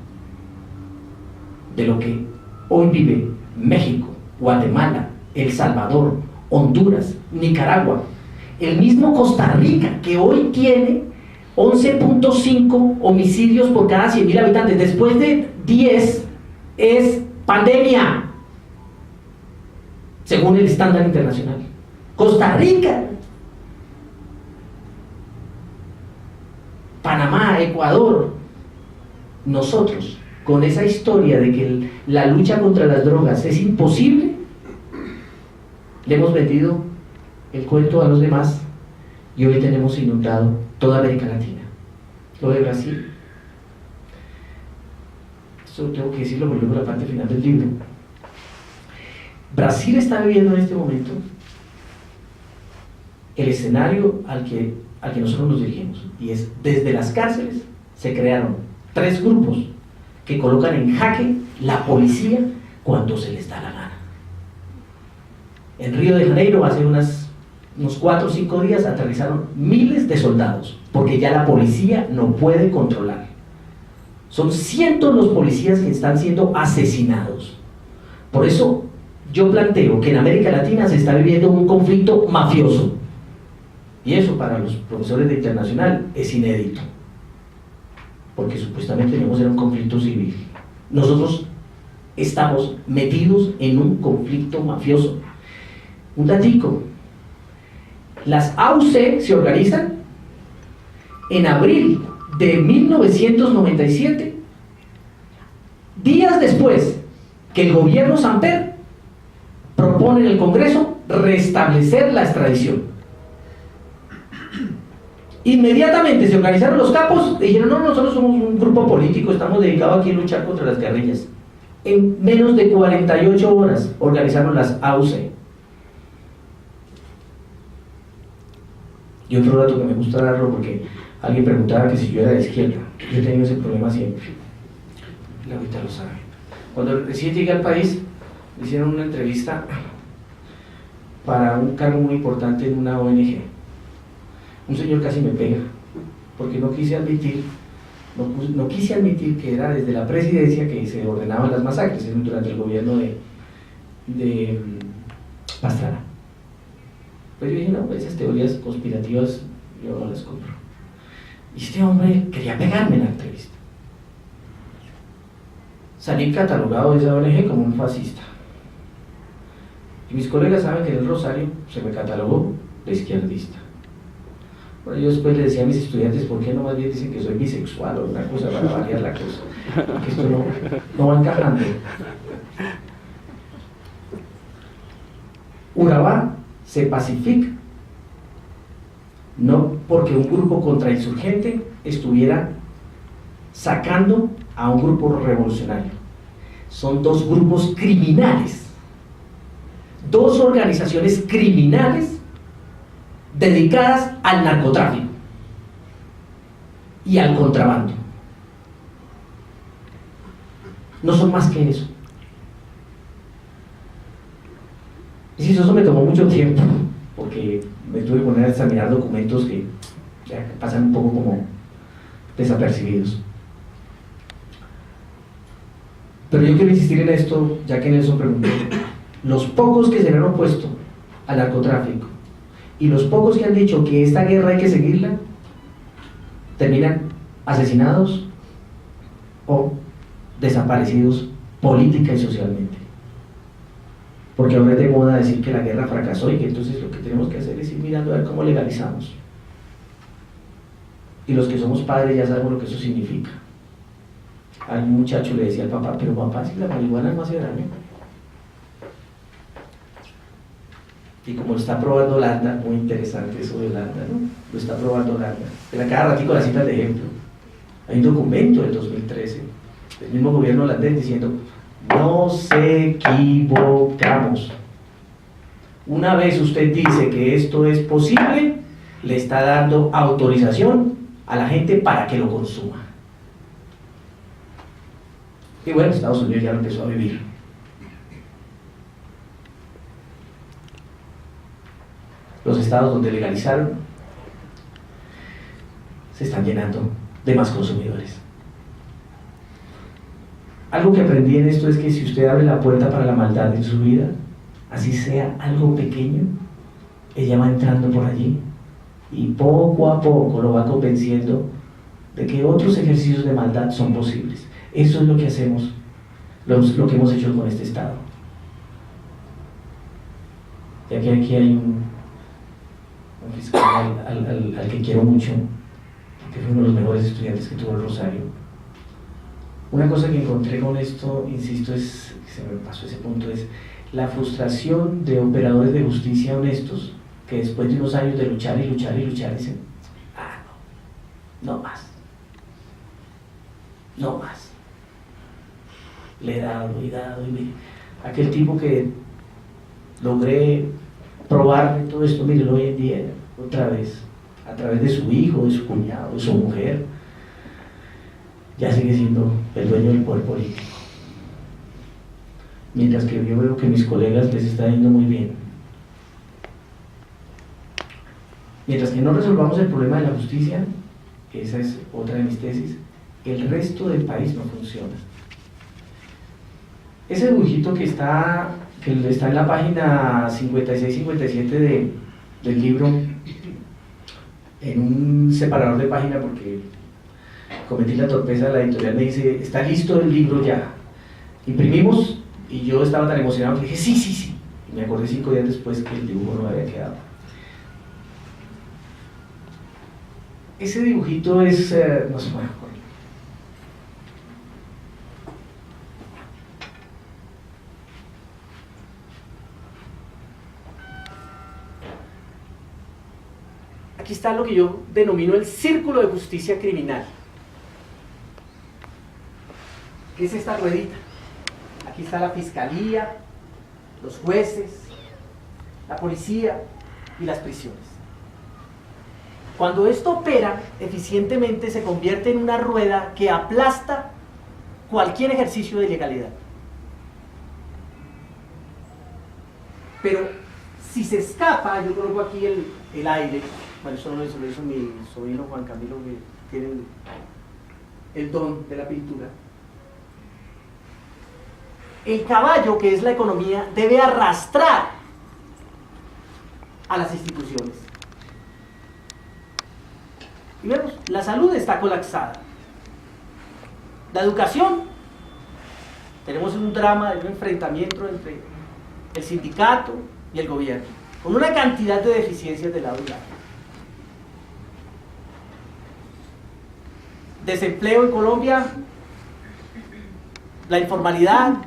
De lo que hoy vive México, Guatemala, El Salvador, Honduras, Nicaragua, el mismo Costa Rica, que hoy tiene 11.5 homicidios por cada 100.000 habitantes, después de 10 es pandemia, según el estándar internacional. Costa Rica, Panamá, Ecuador, nosotros, con esa historia de que la lucha contra las drogas es imposible, le hemos vendido el cuento a los demás y hoy tenemos inundado toda América Latina. Lo de Brasil, esto tengo que decirlo porque luego la parte final del libro. Brasil está viviendo en este momento el escenario al que nosotros nos dirigimos, y es desde las cárceles se crearon 3 grupos que colocan en jaque la policía cuando se les da la gana. En Río de Janeiro hace unos 4 o 5 días aterrizaron miles de soldados porque ya la policía no puede controlar. Son cientos los policías que están siendo asesinados. Por eso yo planteo que en América Latina se está viviendo un conflicto mafioso, y eso para los profesores de internacional es inédito, porque supuestamente debemos ser un conflicto civil. Nosotros estamos metidos en un conflicto mafioso. Un datico: las AUC se organizan en abril de 1997, días después que el gobierno Samper propone en el Congreso restablecer la extradición. Inmediatamente se organizaron los capos y dijeron, no, nosotros somos un grupo político, estamos dedicados aquí a luchar contra las guerrillas. En menos de 48 horas organizaron las AUC. Y otro dato que me gusta darlo, porque alguien preguntaba que si yo era de izquierda. Yo he tenido ese problema siempre. La ahorita lo sabe. Cuando recién llegué al país, me hicieron una entrevista para un cargo muy importante en una ONG. Un señor casi me pega, porque no quise admitir que era desde la presidencia que se ordenaban las masacres durante el gobierno de Pastrana. Pues yo dije, no, esas teorías conspirativas yo no las compro. Y este hombre quería pegarme en la entrevista. Salí catalogado de esa ONG como un fascista. Y mis colegas saben que en el Rosario se me catalogó de izquierdista. Bueno, yo después le decía a mis estudiantes, ¿por qué no más bien dicen que soy bisexual o una cosa para variar la cosa? Porque esto no va encajando. Urabá se pacifica, no porque un grupo contrainsurgente estuviera sacando a un grupo revolucionario. Son 2 grupos criminales, 2 organizaciones criminales dedicadas al narcotráfico y al contrabando. No son más que eso. Y si eso me tomó mucho tiempo, porque me tuve que poner a examinar documentos que ya pasan un poco como desapercibidos. Pero yo quiero insistir en esto, ya que Nelson preguntó. Los pocos que se le han opuesto al narcotráfico y los pocos que han dicho que esta guerra hay que seguirla, terminan asesinados o desaparecidos política y socialmente. Porque ahora es de moda decir que la guerra fracasó y que entonces lo que tenemos que hacer es ir mirando a ver cómo legalizamos. Y los que somos padres ya sabemos lo que eso significa. A un muchacho le decía al papá, pero papá, si la marihuana no hace daño. y como lo está probando Holanda, muy interesante eso de Holanda, ¿no? Lo está probando Holanda. Pero cada ratico la citas de ejemplo. Hay un documento del 2013 del mismo gobierno holandés diciendo: nos equivocamos. Una vez usted dice que esto es posible, le está dando autorización a la gente para que lo consuma. Y bueno, Estados Unidos ya lo empezó a vivir. Los estados donde legalizaron se están llenando de más consumidores. Algo que aprendí en esto es que si usted abre la puerta para la maldad en su vida, así sea algo pequeño, ella va entrando por allí y poco a poco lo va convenciendo de que otros ejercicios de maldad son posibles. Eso es lo que hacemos, lo que hemos hecho con este estado. Ya que aquí hay un fiscal al que quiero mucho, que fue uno de los mejores estudiantes que tuvo el Rosario. Una cosa que encontré con esto, insisto, es que se me pasó ese punto, es la frustración de operadores de justicia honestos que después de unos años de luchar y luchar y luchar dicen: ah, no más, no más. Le he dado y mire, aquel tipo que logré probarle todo esto, mire, hoy en día, otra vez, a través de su hijo, de su cuñado, de su mujer, ya sigue siendo el dueño del poder político. Mientras que yo veo que a mis colegas les está yendo muy bien. Mientras que no resolvamos el problema de la justicia, esa es otra de mis tesis, el resto del país no funciona. Ese dibujito que está en la página 56-57 del libro, en un separador de página, porque cometí la torpeza, la editorial me dice: está listo el libro ya. Imprimimos, y yo estaba tan emocionado que dije: sí. Y me acordé 5 días después que el dibujo no me había quedado. Ese dibujito es, no se puede acuerdo. Aquí está lo que yo denomino el círculo de justicia criminal. ¿Qué es esta ruedita? Aquí está la fiscalía, los jueces, la policía y las prisiones. Cuando esto opera eficientemente, se convierte en una rueda que aplasta cualquier ejercicio de ilegalidad. Pero si se escapa, yo coloco aquí el aire. Bueno, eso no lo hizo mi sobrino Juan Camilo, que tiene el don de la pintura. El caballo, que es la economía, debe arrastrar a las instituciones. Y vemos, la salud está colapsada. La educación, tenemos un drama de un enfrentamiento entre el sindicato y el gobierno, con una cantidad de deficiencias de lado y lado. Desempleo en Colombia, la informalidad.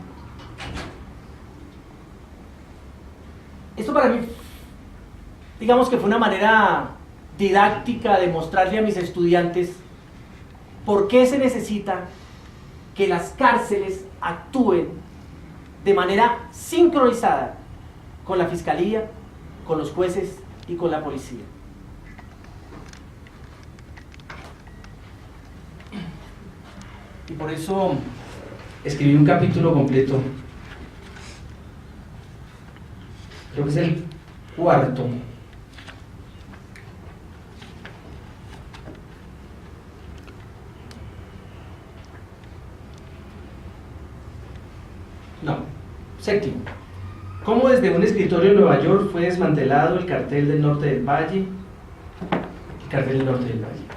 Esto para mí, digamos que fue una manera didáctica de mostrarle a mis estudiantes por qué se necesita que las cárceles actúen de manera sincronizada con la fiscalía, con los jueces y con la policía. Y por eso escribí un capítulo completo, creo que es el 4. No, 7. Cómo desde un escritorio en Nueva York fue desmantelado el cartel del norte del Valle. El cartel del norte del Valle.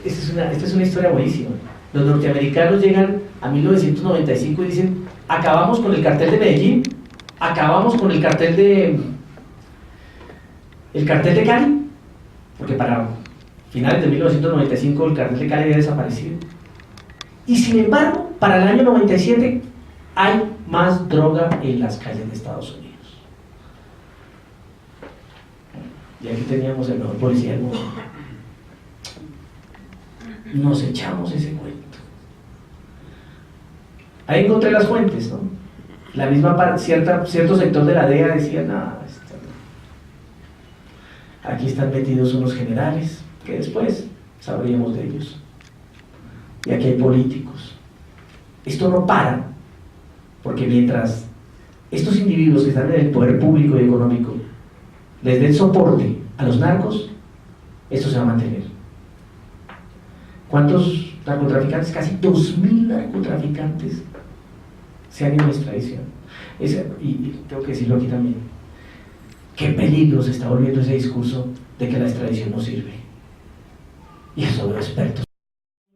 Esta es una historia buenísima. Los norteamericanos llegan a 1995 y dicen: acabamos con el cartel de Medellín, acabamos con el cartel de Cali, porque para finales de 1995 el cartel de Cali había desaparecido. Y sin embargo, para el año 97 hay más droga en las calles de Estados Unidos. y aquí teníamos el mejor policía del mundo. Nos echamos ese cuento. Ahí encontré las fuentes, ¿no? La misma cierto sector de la DEA decía, no, aquí están metidos unos generales, que después sabríamos de ellos. Y aquí hay políticos. Esto no para, porque mientras estos individuos que están en el poder público y económico les den soporte a los narcos, esto se va a mantener. ¿Cuántos narcotraficantes? Casi 2.000 narcotraficantes se han ido en extradición. Y tengo que decirlo aquí también. Qué peligro se está volviendo ese discurso de que la extradición no sirve. Y eso veo expertos.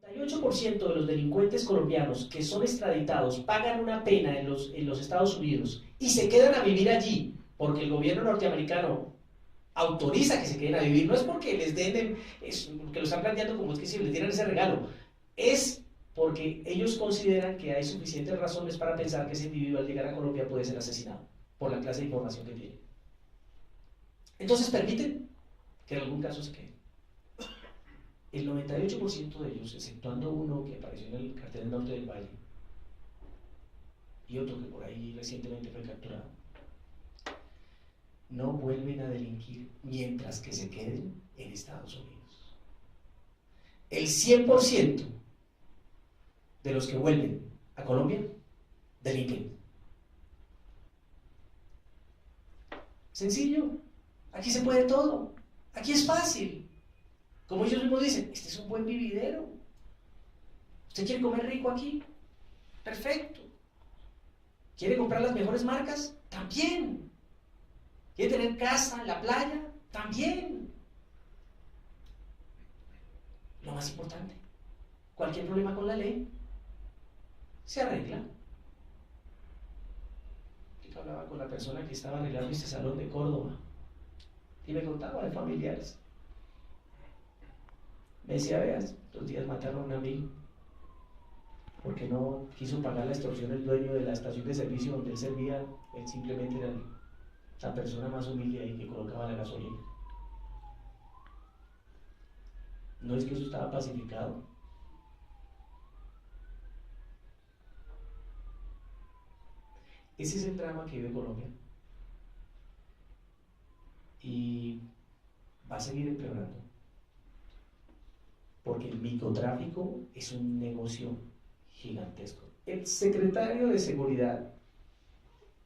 El 98% de los delincuentes colombianos que son extraditados pagan una pena en los Estados Unidos y se quedan a vivir allí porque el gobierno norteamericano autoriza que se queden a vivir. No es porque les den, que lo están planteando como es que si les dieran ese regalo, es porque ellos consideran que hay suficientes razones para pensar que ese individuo al llegar a Colombia puede ser asesinado por la clase de información que tiene. Entonces permiten que en algún caso se queden. El 98% de ellos, exceptuando uno que apareció en el cartel del norte del Valle y otro que por ahí recientemente fue capturado, no vuelven a delinquir mientras que se queden en Estados Unidos. El 100% de los que vuelven a Colombia delinquen. Sencillo, aquí se puede todo, aquí es fácil. Como ellos mismos dicen, este es un buen vividero. ¿Usted quiere comer rico aquí? Perfecto. ¿Quiere comprar las mejores marcas? También. ¿Quiere tener casa en la playa? También. Lo más importante, cualquier problema con la ley se arregla. Yo hablaba con la persona que estaba arreglando este salón de Córdoba y me contaba de familiares. Me decía, veas, 2 días mataron a un amigo porque no quiso pagar la extorsión el dueño de la estación de servicio donde él servía. Él simplemente era la persona más humilde ahí que colocaba la gasolina. No es que eso estaba pacificado. Ese es el drama que vive Colombia y va a seguir empeorando. Porque el microtráfico es un negocio gigantesco. El secretario de Seguridad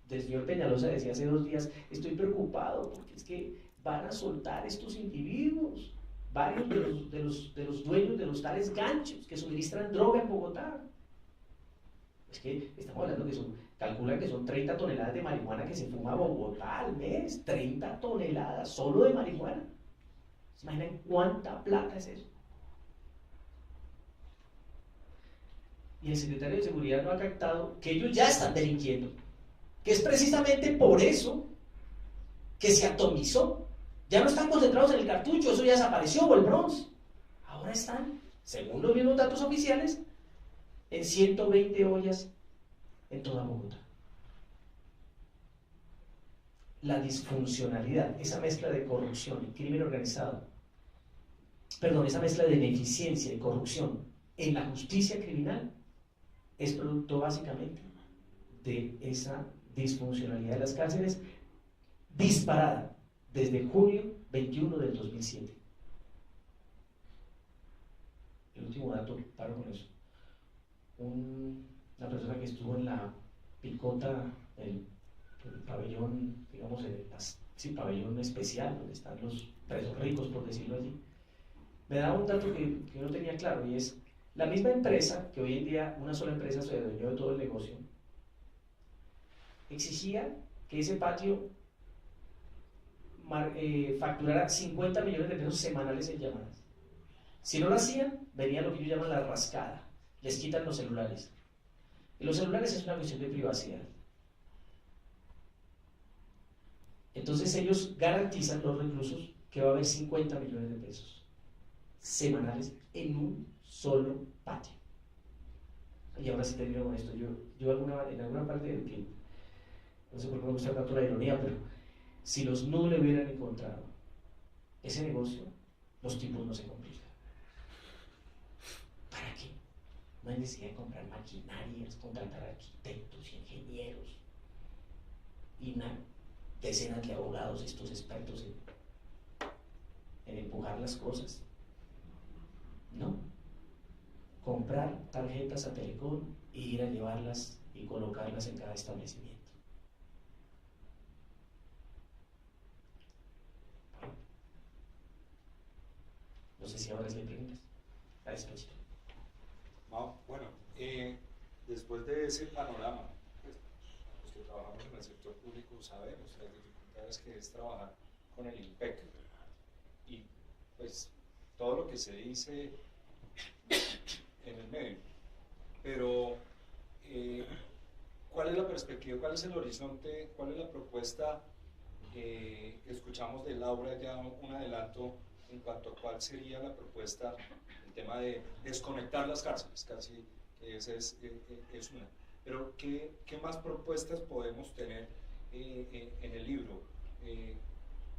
del señor Peñalosa decía hace 2 días, estoy preocupado porque es que van a soltar estos individuos, varios de los dueños de los tales ganchos que suministran droga en Bogotá. Es que estamos hablando que calculan que son 30 toneladas de marihuana que se fuma Bogotá al mes, 30 toneladas solo de marihuana. ¿Se imaginan cuánta plata es eso? Y el secretario de Seguridad no ha captado que ellos ya están delinquiendo, que es precisamente por eso que se atomizó. Ya no están concentrados en el cartucho, eso ya desapareció, o el bronce. Ahora están, según los mismos datos oficiales, en 120 ollas en toda Bogotá. La disfuncionalidad, esa mezcla de corrupción y crimen organizado, esa mezcla de ineficiencia y corrupción en la justicia criminal, es producto básicamente de esa disfuncionalidad de las cárceles disparada desde junio 21 del 2007. El último dato, paro con eso. Una persona que estuvo en la picota, el pabellón, digamos, pabellón especial, donde están los presos ricos, por decirlo así, me da un dato que no tenía claro, y es la misma empresa, que hoy en día una sola empresa se adueñó de todo el negocio, exigía que ese patio facturara 50 millones de pesos semanales en llamadas. Si no lo hacían, venía lo que ellos llaman la rascada, les quitan los celulares. Y los celulares es una cuestión de privacidad. Entonces ellos garantizan, los reclusos, que va a haber 50 millones de pesos semanales en un solo patio. Y ahora sí termino con esto. Yo en alguna parte de que, no sé por qué me gusta tanto la ironía, pero si los NU le hubieran encontrado ese negocio, los tipos no se complican. ¿Para qué? No hay necesidad de comprar maquinarias, contratar arquitectos, ingenieros y decenas de abogados, estos expertos en empujar las cosas. No. Comprar tarjetas a Telecom e ir a llevarlas y colocarlas en cada establecimiento. No sé si ahora le preguntas. Gracias, Bueno, después de ese panorama, pues, los que trabajamos en el sector público sabemos las dificultades que es trabajar con el IMPEC y pues todo lo que se dice en el medio. Pero, ¿cuál es la perspectiva, cuál es el horizonte, cuál es la propuesta? Escuchamos de Laura ya un adelanto en cuanto a cuál sería la propuesta, el tema de desconectar las cárceles, casi que esa es una. Pero, ¿qué más propuestas podemos tener en el libro?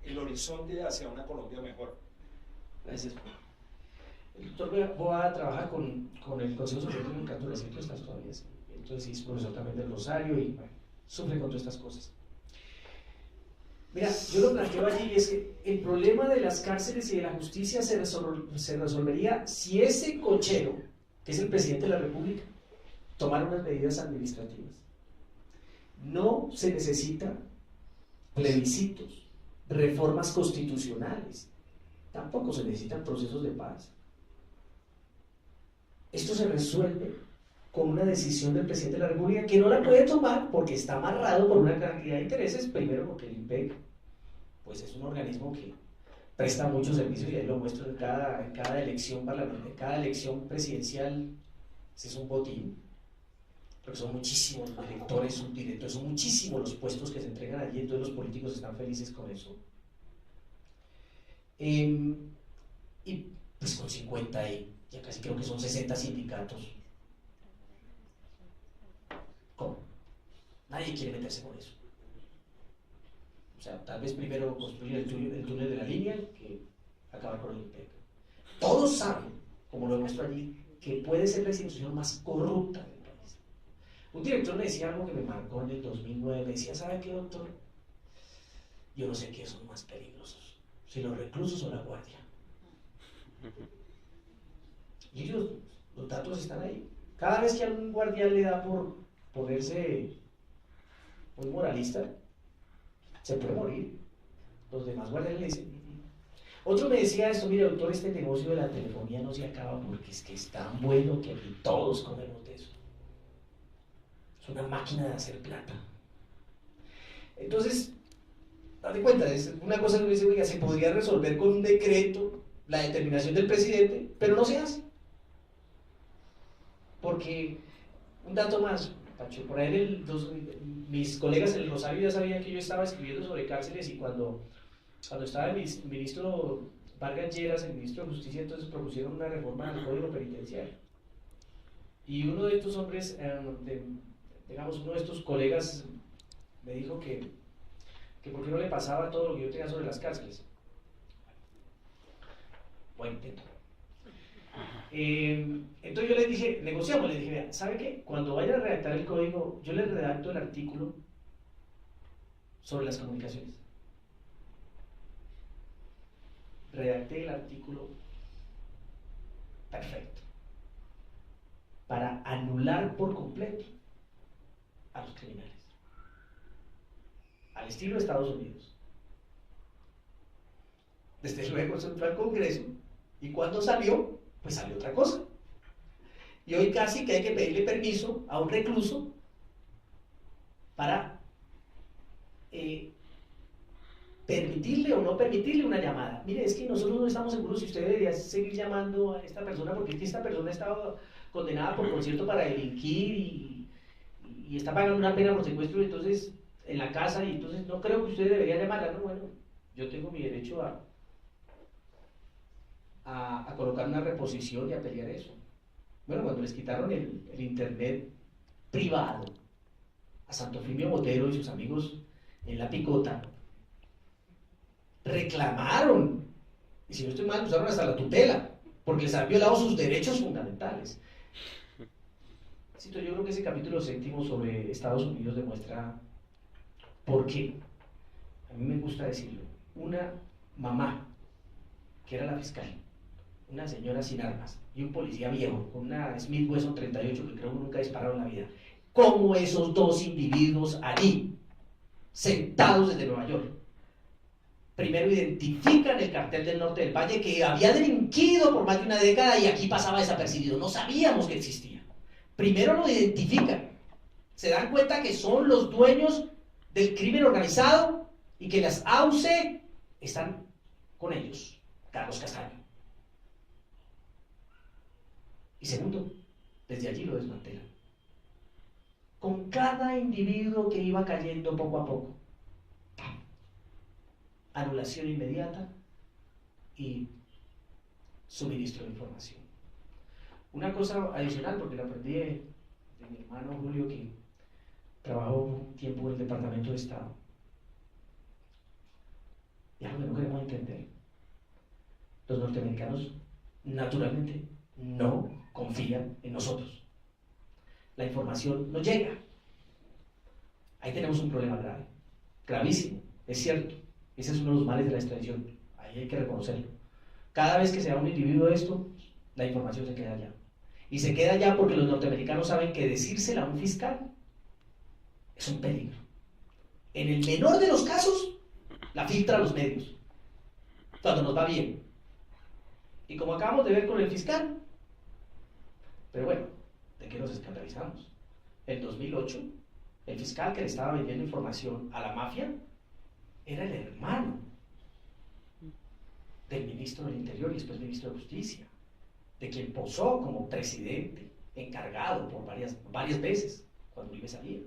El horizonte hacia una Colombia mejor. Gracias. El doctor Boada trabaja con el Consejo Superior de Judicatura, ¿cierto? Estás todavía así. Entonces es profesor también del Rosario y bueno, sufre con todas estas cosas. Mira, yo lo planteo allí, es que el problema de las cárceles y de la justicia se resolvería si ese cochero, que es el presidente de la República, tomara unas medidas administrativas. No se necesitan plebiscitos, reformas constitucionales, tampoco se necesitan procesos de paz. Esto se resuelve con una decisión del presidente de la República que no la puede tomar porque está amarrado por una cantidad de intereses. Primero, porque el IMPEC pues es un organismo que presta muchos servicios y ahí lo muestro en cada elección parlamentaria, en cada elección presidencial. Ese es un botín, porque son muchísimos los directores, subdirectores, son muchísimos los puestos que se entregan allí, entonces los políticos están felices con eso. Y pues con 50 y ya casi creo que son 60 sindicatos. ¿Cómo? Nadie quiere meterse con eso. O sea, tal vez primero construir el túnel de la línea que acabar con el IMPEC. Todos saben, como lo muestro allí, que puede ser la institución más corrupta del país. Un director me decía algo que me marcó en el 2009, me decía, ¿sabe qué, doctor? Yo no sé qué son más peligrosos, si los reclusos o la guardia. Y ellos, los datos están ahí. Cada vez que a algún guardián le da por ponerse muy moralista, se puede morir. Los demás guardianes le dicen. Otro me decía esto, mire doctor, este negocio de la telefonía no se acaba porque es que es tan bueno que aquí todos comemos de eso. Es una máquina de hacer plata. Entonces, date cuenta, es una cosa que me dice, oiga, se podría resolver con un decreto la determinación del presidente, pero no se hace. Porque, un dato más, Pacho, por ahí mis colegas en el Rosario ya sabían que yo estaba escribiendo sobre cárceles y cuando estaba el ministro Vargas Lleras, el ministro de Justicia, entonces propusieron una reforma del Código Penitenciario. Y uno de estos hombres, digamos, uno de estos colegas me dijo que por qué no le pasaba todo lo que yo tenía sobre las cárceles. Buen intento. Entonces yo les dije, negociamos, les dije, vea, ¿sabe qué? Cuando vaya a redactar el código, yo les redacto el artículo sobre las comunicaciones. Redacté el artículo perfecto para anular por completo a los criminales, al estilo de Estados Unidos. Desde luego se entró al Congreso y cuando salió, pues salió otra cosa. Y hoy casi que hay que pedirle permiso a un recluso para permitirle o no permitirle una llamada. Mire, es que nosotros no estamos seguros si usted debería seguir llamando a esta persona porque es que esta persona estaba condenada por concierto para delinquir y está pagando una pena por secuestro entonces en la casa y entonces no creo que usted debería llamarla. No, bueno, yo tengo mi derecho a colocar una reposición y a pelear eso. Bueno, cuando les quitaron el internet privado a Santo Efimio Botero y sus amigos en La Picota, reclamaron Y si no estoy mal, usaron hasta la tutela, porque les han violado sus derechos fundamentales. Yo creo que ese capítulo 7 sobre Estados Unidos demuestra por qué. A mí me gusta decirlo. Una mamá, que era la fiscal, una señora sin armas, y un policía viejo, con una Smith Wesson 38 que creo que nunca dispararon en la vida. ¿Cómo esos dos individuos allí, sentados desde Nueva York, primero identifican el cartel del norte del Valle que había delinquido por más de una década y aquí pasaba desapercibido? No sabíamos que existía. Primero lo identifican, se dan cuenta que son los dueños del crimen organizado y que las AUC están con ellos, Carlos Castaño. Y segundo, desde allí lo desmantelan. Con cada individuo que iba cayendo poco a poco. Anulación inmediata y suministro de información. Una cosa adicional, porque la aprendí de mi hermano Julio, que trabajó un tiempo en el Departamento de Estado. Y algo que no queremos entender. Los norteamericanos, naturalmente, no confían en nosotros. La información no llega. Ahí tenemos un problema grave, gravísimo, es cierto. Ese es uno de los males de la extradición, ahí hay que reconocerlo. Cada vez que se da un individuo esto, la información se queda allá. Y se queda allá porque los norteamericanos saben que decírsela a un fiscal es un peligro. En el menor de los casos, la filtra a los medios, cuando nos va bien. Y como acabamos de ver con el fiscal, pero bueno, ¿de qué nos escandalizamos? En 2008, el fiscal que le estaba vendiendo información a la mafia era el hermano del ministro del Interior y después ministro de Justicia, de quien posó como presidente encargado por varias veces cuando Uribe salía,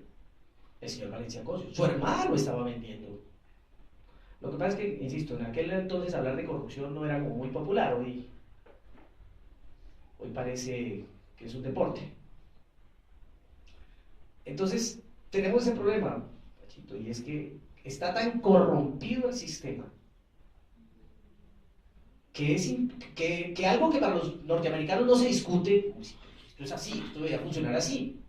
el señor Valencia Cosio. Su hermano estaba vendiendo. Lo que pasa es que, insisto, en aquel entonces hablar de corrupción no era como muy popular. Hoy parece que es un deporte. Entonces, tenemos ese problema, Pachito, y es que está tan corrompido el sistema que algo que para los norteamericanos no se discute, esto es así, esto debería funcionar así.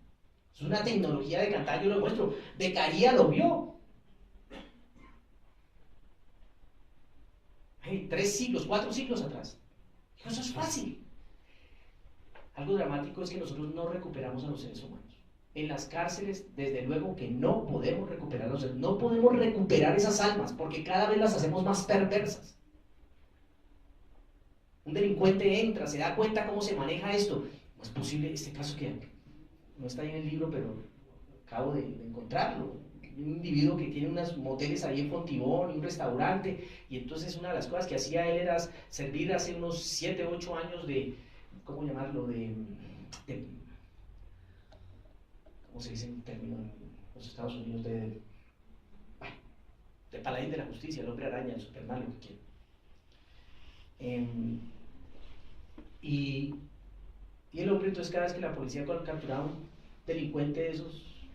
Es una tecnología de cantar, yo lo muestro. Beccaria lo vio. Hey, 3 siglos, 4 siglos atrás. Eso es fácil. Algo dramático es que nosotros no recuperamos a los seres humanos. En las cárceles, desde luego que no podemos recuperarlos, no podemos recuperar esas almas, porque cada vez las hacemos más perversas. Un delincuente entra, se da cuenta cómo se maneja esto. No es posible, este caso que no está ahí en el libro, pero acabo de encontrarlo. Un individuo que tiene unos moteles ahí en Fontibón y un restaurante, y entonces una de las cosas que hacía él era servir hace unos 7, 8 años de, ¿cómo llamarlo? ¿Cómo se dice en término en los Estados Unidos? De paladín de la justicia, el hombre araña, el Superman, lo que quiera. Y el hombre, entonces, cada vez que la policía capturaba a un delincuente de esos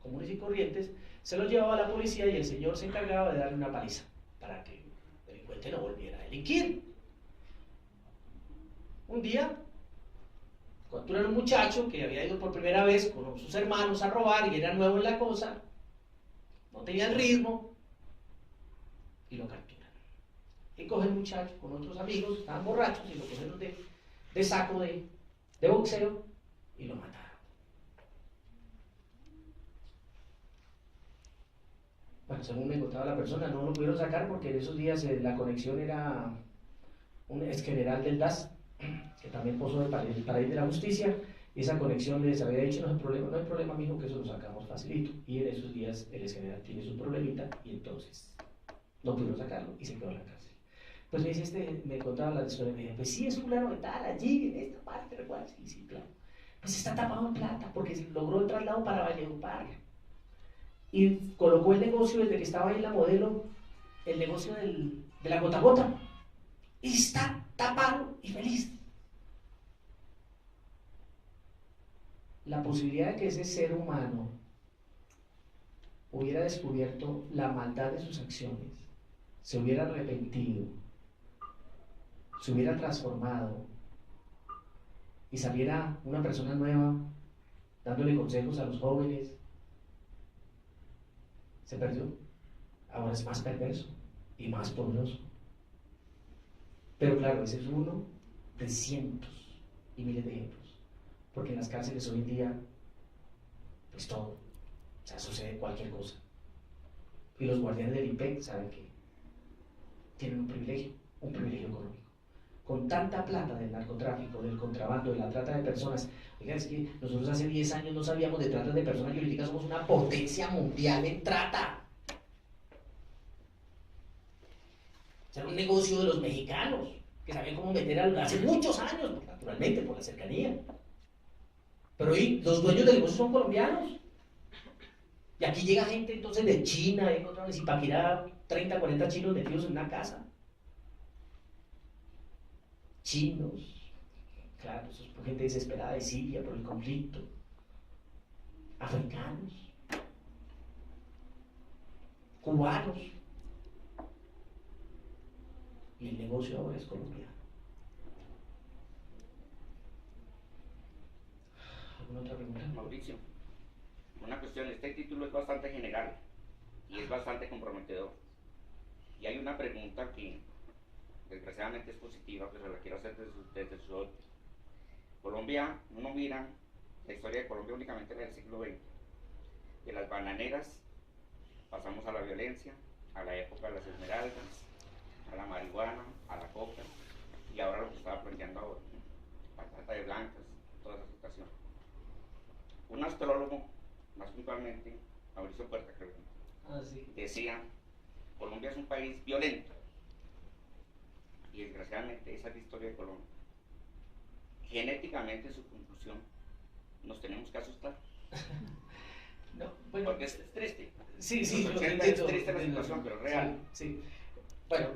comunes y corrientes, se lo llevaba a la policía y el señor se encargaba de darle una paliza para que el delincuente no volviera a delinquir. Un día capturan a un muchacho que había ido por primera vez con sus hermanos a robar y era nuevo en la cosa, no tenía el ritmo, y lo capturan. Y coge el muchacho con otros amigos, estaban borrachos, y lo cogieron de saco de boxeo y lo mataron. Bueno, según me contaba la persona, no lo pudieron sacar porque en esos días la conexión era un ex general del DAS, que también posó de paraíso de la justicia, y esa conexión les había dicho: no hay problema, mijo, que eso lo sacamos facilito. Y en esos días el ex general tiene su problemita y entonces no pudieron sacarlo y se quedó en la cárcel. Pues me dice me contaba la historia, me dijo: pues sí, es fulano de tal, allí, en esta parte, ¿recuerdas? Sí, claro. Pues está tapado en plata porque logró el traslado para Valledupar. Y colocó el negocio desde que estaba ahí la modelo, el negocio de la gota a gota. Y está tapado y feliz. La posibilidad de que ese ser humano hubiera descubierto la maldad de sus acciones, se hubiera arrepentido se hubiera transformado y saliera una persona nueva dándole consejos a los jóvenes, se perdió. Ahora es más perverso y más poderoso. Pero claro, ese es uno de cientos y miles de ejemplos. Porque en las cárceles hoy en día, pues todo, o sea, sucede cualquier cosa. Y los guardianes del IPEC saben que tienen un privilegio económico. Con tanta plata del narcotráfico, del contrabando, de la trata de personas. Oigan, es que nosotros hace 10 años no sabíamos de trata de personas y ahorita somos una potencia mundial en trata. Era un negocio de los mexicanos, que sabían cómo meter hace muchos años, pues, naturalmente, por la cercanía. Pero hoy los dueños del negocio son colombianos. Y aquí llega gente entonces de China, de Zipaquirá, 30, 40 chinos metidos en una casa. Chinos, claro, eso es por gente desesperada de Siria, por el conflicto. Africanos, cubanos. Y el negocio ahora es colombiano. ¿Alguna otra pregunta? Mauricio, una cuestión, este título es bastante general y es bastante comprometedor. Y hay una pregunta que desgraciadamente es positiva, pero la quiero hacer desde su óptica. Colombia, uno mira la historia de Colombia únicamente en el siglo XX. De las bananeras pasamos a la violencia, a la época de las esmeraldas, a la marihuana, a la coca, y ahora lo que estaba planteando ahora, la trata de blancas, toda esa situación. Un astrólogo, más puntualmente, Mauricio Puerta, creo, Sí. decía, Colombia es un país violento, y desgraciadamente esa es la historia de Colombia. Genéticamente, su conclusión, nos tenemos que asustar. No, bueno, porque es triste. sí, Los 80 es triste la situación, pero real. Sí. Bueno,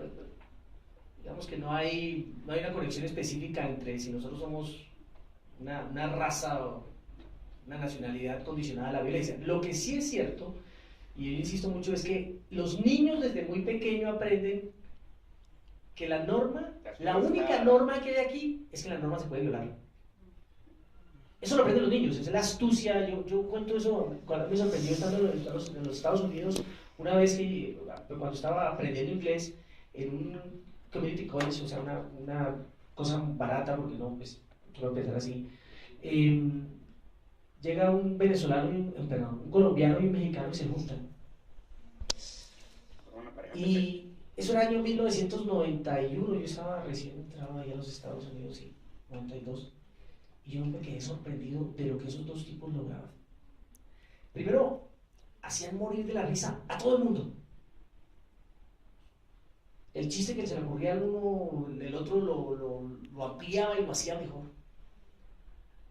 digamos que no hay una conexión específica entre si nosotros somos una raza o una nacionalidad condicionada a la violencia. Lo que sí es cierto, y yo insisto mucho, es que los niños desde muy pequeños aprenden que la norma, la única norma que hay aquí es que la norma se puede violar. Eso lo aprenden los niños, es la astucia. Yo cuento eso, cuando me sorprendió estando en los Estados Unidos, una vez que, cuando estaba aprendiendo inglés, en un community college, o sea, una cosa barata, porque no, pues, quiero empezar así, llega un venezolano, un colombiano y un mexicano y se juntan. Y eso era el año 1991, yo estaba recién entrado ahí a los Estados Unidos, sí, 92. Y yo me quedé sorprendido de lo que esos dos tipos lograban. Primero, hacían morir de la risa a todo el mundo. El chiste que se le ocurría al uno, el otro lo ampliaba y lo hacía mejor.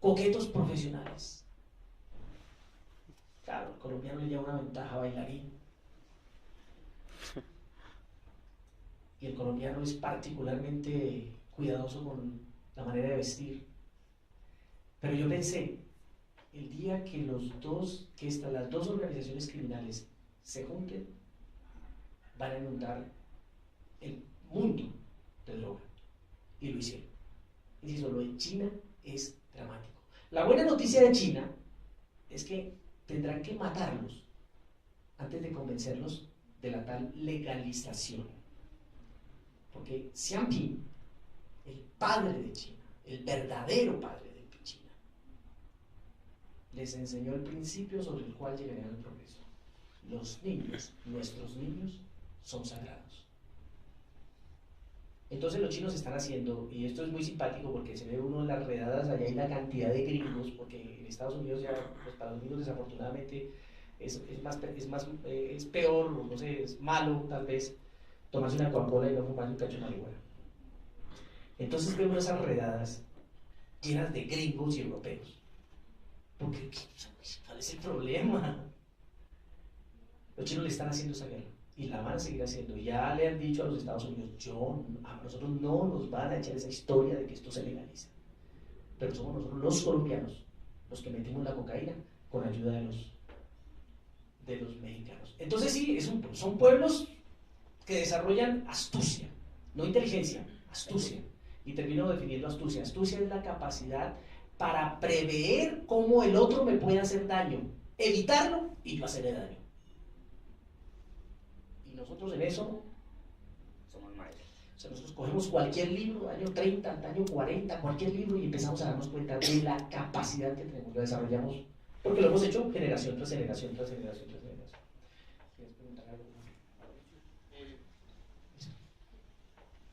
Coquetos profesionales. Claro, el colombiano le lleva una ventaja bailarín. Y el colombiano es particularmente cuidadoso con la manera de vestir. Pero yo pensé, el día que las dos organizaciones criminales se junten, van a inundar el mundo de droga. Y lo hicieron. Insisto, lo de China es dramático. La buena noticia de China es que tendrán que matarlos antes de convencerlos de la tal legalización. Porque Xi Jinping, el padre de China, el verdadero padre de China, les enseñó el principio sobre el cual llegarían al progreso. Los niños, nuestros niños, son sagrados. Entonces los chinos están haciendo, y esto es muy simpático porque se ve uno en las redadas allá y la cantidad de gringos, porque en Estados Unidos ya, pues para los gringos desafortunadamente es peor, no sé, es malo tal vez tomarse una Coca-Cola y no fumarse un cacho de marihuana. Entonces vemos esas redadas llenas de gringos y europeos. Porque, ¿cuál es el problema? Los chinos le están haciendo esa guerra y la van a seguir haciendo. Ya le han dicho a los Estados Unidos, a nosotros no nos van a echar esa historia de que esto se legaliza. Pero somos nosotros los colombianos los que metimos la cocaína con ayuda de los mexicanos. Entonces sí, son pueblos que desarrollan astucia, no inteligencia, astucia. Y termino definiendo astucia. Astucia es la capacidad para prever cómo el otro me puede hacer daño, evitarlo y yo hacerle daño. Y nosotros en eso Somos maestros. o sea, nosotros cogemos cualquier libro, año 30, año 40, cualquier libro y empezamos a darnos cuenta de la capacidad que tenemos, lo desarrollamos, porque lo hemos hecho generación tras generación, tras generación, tras generación. ¿Quieres preguntar algo?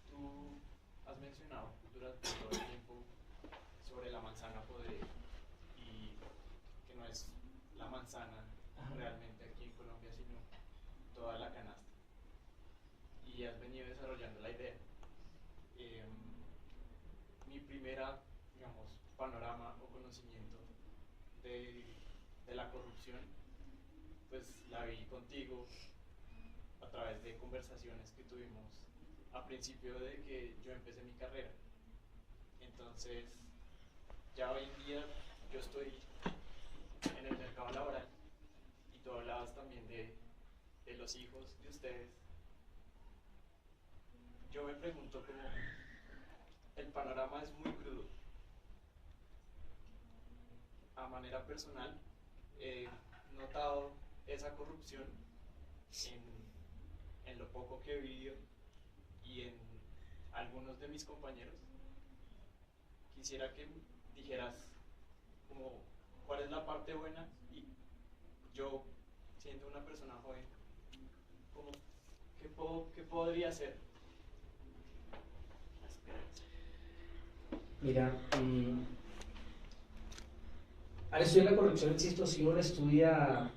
Tú has mencionado durante todo el tiempo sobre la manzana podrida y que no es la manzana realmente aquí en Colombia, sino toda la canasta. Y has venido desarrollando la idea. Mi primera, digamos, panorama o conocimiento de la corrupción, pues la vi contigo a través de conversaciones que tuvimos a principio de que yo empecé mi carrera. Entonces, ya hoy en día yo estoy en el mercado laboral y tú hablabas también de los hijos de ustedes. Yo me pregunto cómo el panorama es muy crudo. A manera personal, he notado esa corrupción en lo poco que he vivido y en algunos de mis compañeros. Quisiera que dijeras como cuál es la parte buena y yo, siendo una persona joven, como, ¿qué podría hacer? Mira, al estudiar la corrupción, insisto, si uno la estudia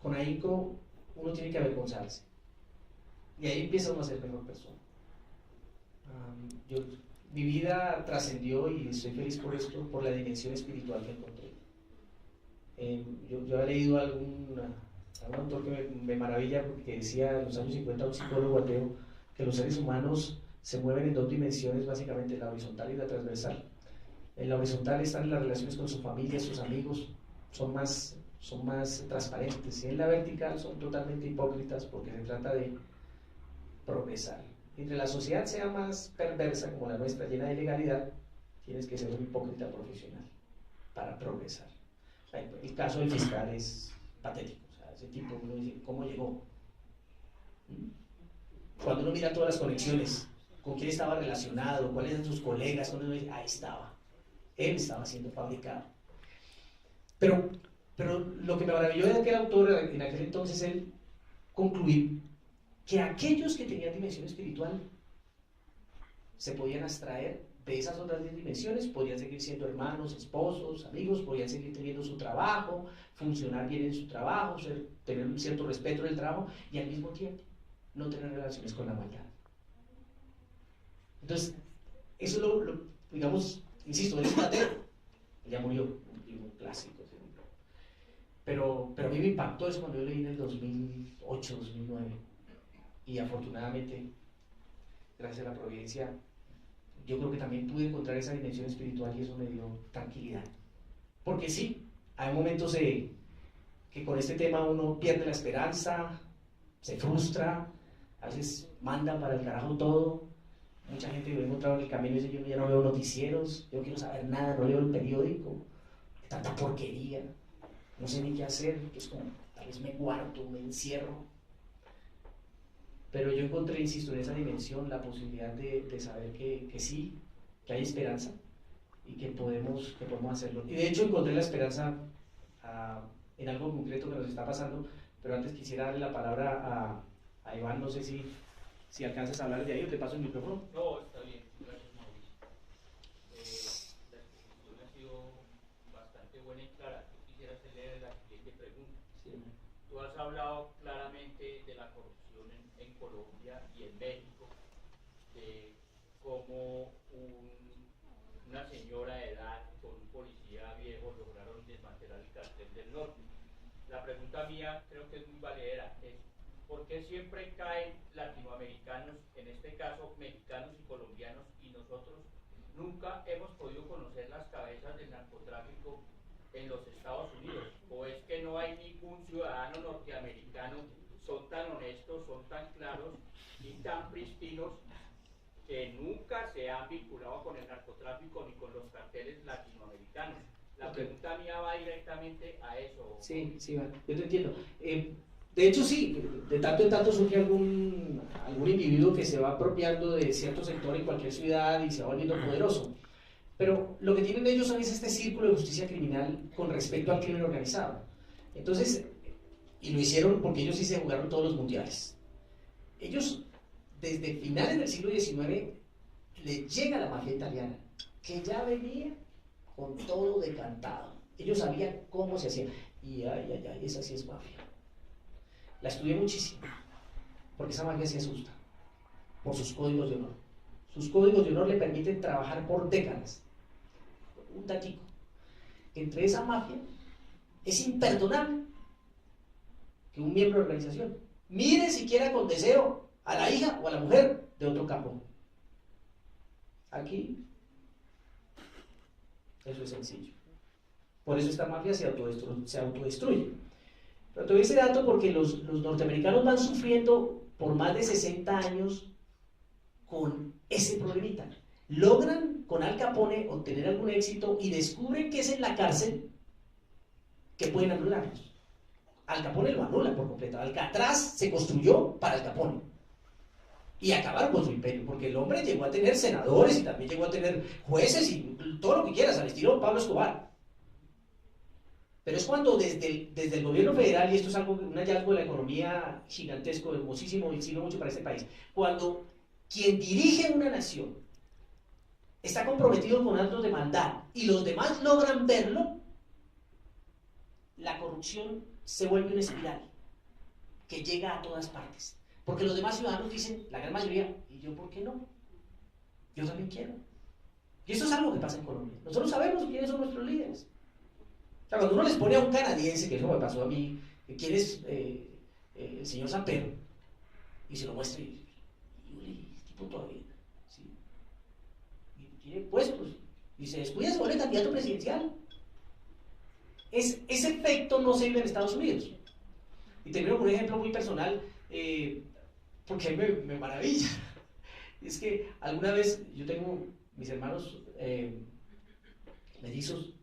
con ahínco, uno tiene que avergonzarse. Y ahí empieza uno a ser mejor persona. Mi vida trascendió, y estoy feliz por esto, por la dimensión espiritual que encontré. Yo he leído algún autor que me maravilla, porque decía en los años 50, un psicólogo ateo, que los seres humanos se mueven en dos dimensiones, básicamente la horizontal y la transversal. En la horizontal están las relaciones con su familia, sus amigos, son más transparentes, y en la vertical son totalmente hipócritas, porque se trata de progresar. Mientras la sociedad sea más perversa, como la nuestra, llena de ilegalidad, tienes que ser un hipócrita profesional para progresar. El caso del fiscal es patético. O sea, ese tipo, uno dice, ¿cómo llegó? Cuando uno mira todas las conexiones, con quién estaba relacionado, cuáles eran sus colegas, cuando uno dice, ahí estaba, él estaba siendo fabricado. Pero lo que me maravilló de aquel autor, en aquel entonces, él concluir que aquellos que tenían dimensión espiritual se podían abstraer de esas otras 10 dimensiones, podían seguir siendo hermanos, esposos, amigos, podían seguir teniendo su trabajo, funcionar bien en su trabajo, tener un cierto respeto en el trabajo y al mismo tiempo no tener relaciones con la maldad. Entonces, eso digamos, insisto, él es un ateo, ya murió, un libro clásico, ¿sí? Pero a mí me impactó eso cuando yo leí en el 2008, 2009, y afortunadamente, gracias a la providencia, yo creo que también pude encontrar esa dimensión espiritual y eso me dio tranquilidad. Porque sí, hay momentos que con este tema uno pierde la esperanza, se frustra, a veces manda para el carajo todo. Mucha gente que me he encontrado en el camino y dice, yo ya no veo noticieros, yo no quiero saber nada, no leo el periódico, tanta porquería, no sé ni qué hacer, es como, tal vez me guardo, me encierro. Pero yo encontré, insisto, en esa dimensión la posibilidad de saber que sí, que hay esperanza y que podemos hacerlo. Y de hecho encontré la esperanza en algo concreto que nos está pasando, pero antes quisiera darle la palabra a Iván, no sé si alcanzas a hablar de ahí o te paso el micrófono. No, está bien, gracias Mauricio. La exposición ha sido bastante buena y clara. Yo quisiera hacerle la siguiente pregunta. Sí. Tú has hablado claramente de la corrupción en Colombia y en México, de cómo una señora de edad con un policía viejo lograron desmantelar el cartel del norte. La pregunta mía creo que es muy valedera, es ¿por qué siempre caen latinoamericanos, en este caso mexicanos y colombianos, y nosotros nunca hemos podido conocer las cabezas del narcotráfico en los Estados Unidos? ¿O es que no hay ningún ciudadano norteamericano, son tan honestos, son tan claros y tan pristinos que nunca se han vinculado con el narcotráfico ni con los carteles latinoamericanos. La pregunta mía va directamente a eso. Sí, sí, vale, yo te entiendo. De hecho, sí, de tanto en tanto surge algún individuo que se va apropiando de cierto sector en cualquier ciudad y se va volviendo poderoso. Pero lo que tienen ellos es este círculo de justicia criminal con respecto al crimen organizado. Entonces, y lo hicieron porque ellos sí se jugaron todos los mundiales. Ellos, desde finales del siglo XIX, les llega la mafia italiana, que ya venía con todo decantado. Ellos sabían cómo se hacía. Y esa sí es mafia. La estudié muchísimo, porque esa mafia se asusta por sus códigos de honor. Sus códigos de honor le permiten trabajar por décadas. Un datico. Entre esa mafia es imperdonable que un miembro de la organización mire siquiera con deseo a la hija o a la mujer de otro capo. Aquí, eso es sencillo. Por eso esta mafia se autodestruye. Pero te doy ese dato porque los norteamericanos van sufriendo por más de 60 años con ese problemita. Logran con Al Capone obtener algún éxito y descubren que es en la cárcel que pueden anularlos. Al Capone lo anula por completo. Alcatraz se construyó para Al Capone y acabaron con su imperio, porque el hombre llegó a tener senadores y también llegó a tener jueces y todo lo que quieras, al estilo Pablo Escobar. Pero es cuando desde el gobierno federal, y esto es un hallazgo de la economía gigantesco, hermosísimo y sirve mucho para este país, cuando quien dirige una nación está comprometido con actos de maldad y los demás logran verlo, la corrupción se vuelve una espiral que llega a todas partes. Porque los demás ciudadanos dicen, la gran mayoría, ¿y yo por qué no? Yo también quiero. Y eso es algo que pasa en Colombia. Nosotros sabemos quiénes son nuestros líderes. O sea, cuando uno les pone a un canadiense, que eso me pasó a mí, quién es el señor Samper, y se lo muestra y el tipo todavía, ¿sí? Y tiene puestos, y se descuida, se vuelve candidato presidencial. Ese efecto no se vive en Estados Unidos. Y termino con un ejemplo muy personal, porque me maravilla. Es que alguna vez yo tengo mis hermanos mellizos,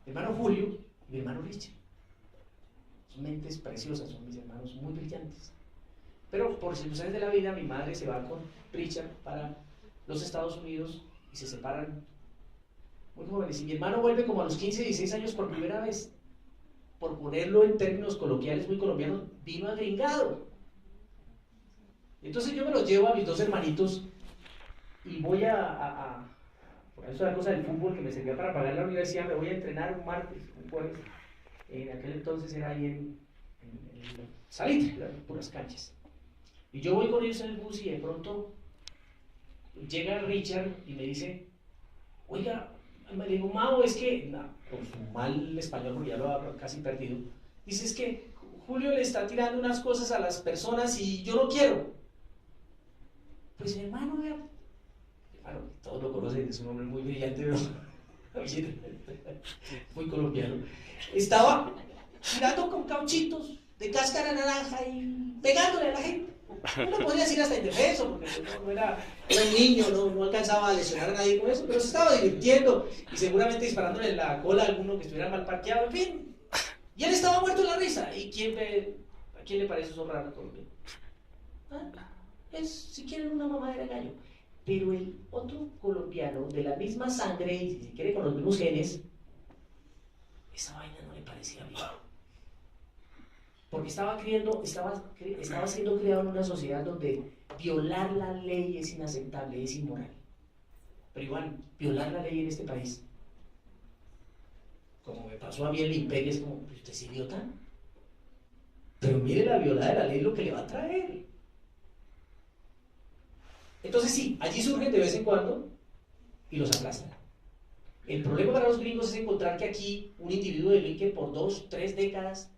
mi hermano Julio y mi hermano Richard. Son mentes preciosas, son mis hermanos muy brillantes. Pero por circunstancias de la vida, mi madre se va con Richard para los Estados Unidos y se separan muy jóvenes. Y mi hermano vuelve como a los 15, 16 años por primera vez. Por ponerlo en términos coloquiales muy colombianos, vino agringado. Entonces yo me los llevo a mis dos hermanitos y voy por eso la cosa del fútbol que me servía para pagar la universidad, me voy a entrenar un martes, un jueves. En aquel entonces era ahí en Salitre, puras canchas. Y yo voy con ellos en el bus y de pronto llega Richard y me dice, oiga, me digo, Mau, es que, con su mal español, porque ya lo hablo casi perdido, dice, es que Julio le está tirando unas cosas a las personas y yo no quiero. Pues mi hermano, vea, claro, todos lo conocen, es un hombre muy brillante, ¿no? Muy colombiano. Estaba tirando con cauchitos de cáscara naranja y pegándole a la gente. Uno podría decir hasta indefenso, porque no era un niño, no alcanzaba a lesionar a nadie con eso, pero se estaba divirtiendo y seguramente disparándole en la cola a alguno que estuviera mal parqueado, en fin. Y él estaba muerto de la risa. ¿Y a quién le parece eso raro, Colombia? Es, si quieren, una mamadera de gallo. Pero el otro colombiano, de la misma sangre y si quiere con los mismos genes, esa vaina no le parecía bien. Porque estaba siendo criado en una sociedad donde violar la ley es inaceptable, es inmoral. Pero igual, violar la ley en este país, como me pasó a mí en el imperio, es como, ¿usted es idiota? Pero mire la violada de la ley lo que le va a traer. Entonces sí, allí surgen de vez en cuando y los aplastan. El problema para los gringos es encontrar que aquí un individuo delinque por 2, 3 décadas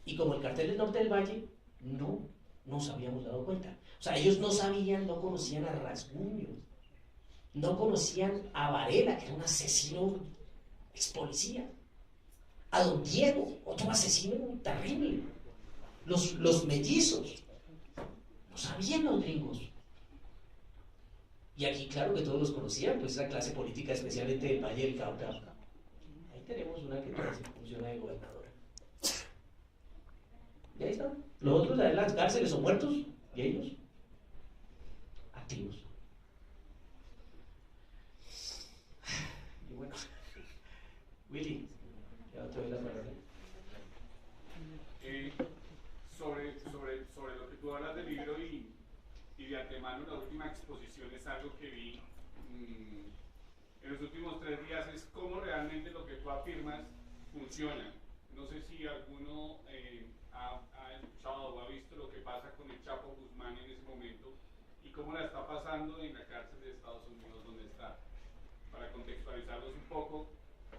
y como el cartel del Norte del Valle, no nos habíamos dado cuenta. O sea, ellos no sabían, no conocían a Rasguño, no conocían a Varela, que era un asesino ex policía, a Don Diego, otro asesino terrible, los mellizos. No sabían los gringos. Y aquí, claro que todos los conocían, pues esa clase política, especialmente del Valle del Cauca. Ahí tenemos una que todavía funciona de gobernadora. Y ahí están. Los otros en las cárceles son muertos, y ellos activos. Y bueno, Willy, ya te doy la palabra. Sobre lo que tú hablas del libro y de antemano la última exposición es algo que vi en los últimos 3 días, es cómo realmente lo que tú afirmas funciona. No sé si alguno ha escuchado o ha visto lo que pasa con el Chapo Guzmán en ese momento y cómo la está pasando en la cárcel de Estados Unidos donde está. Para contextualizarlos un poco,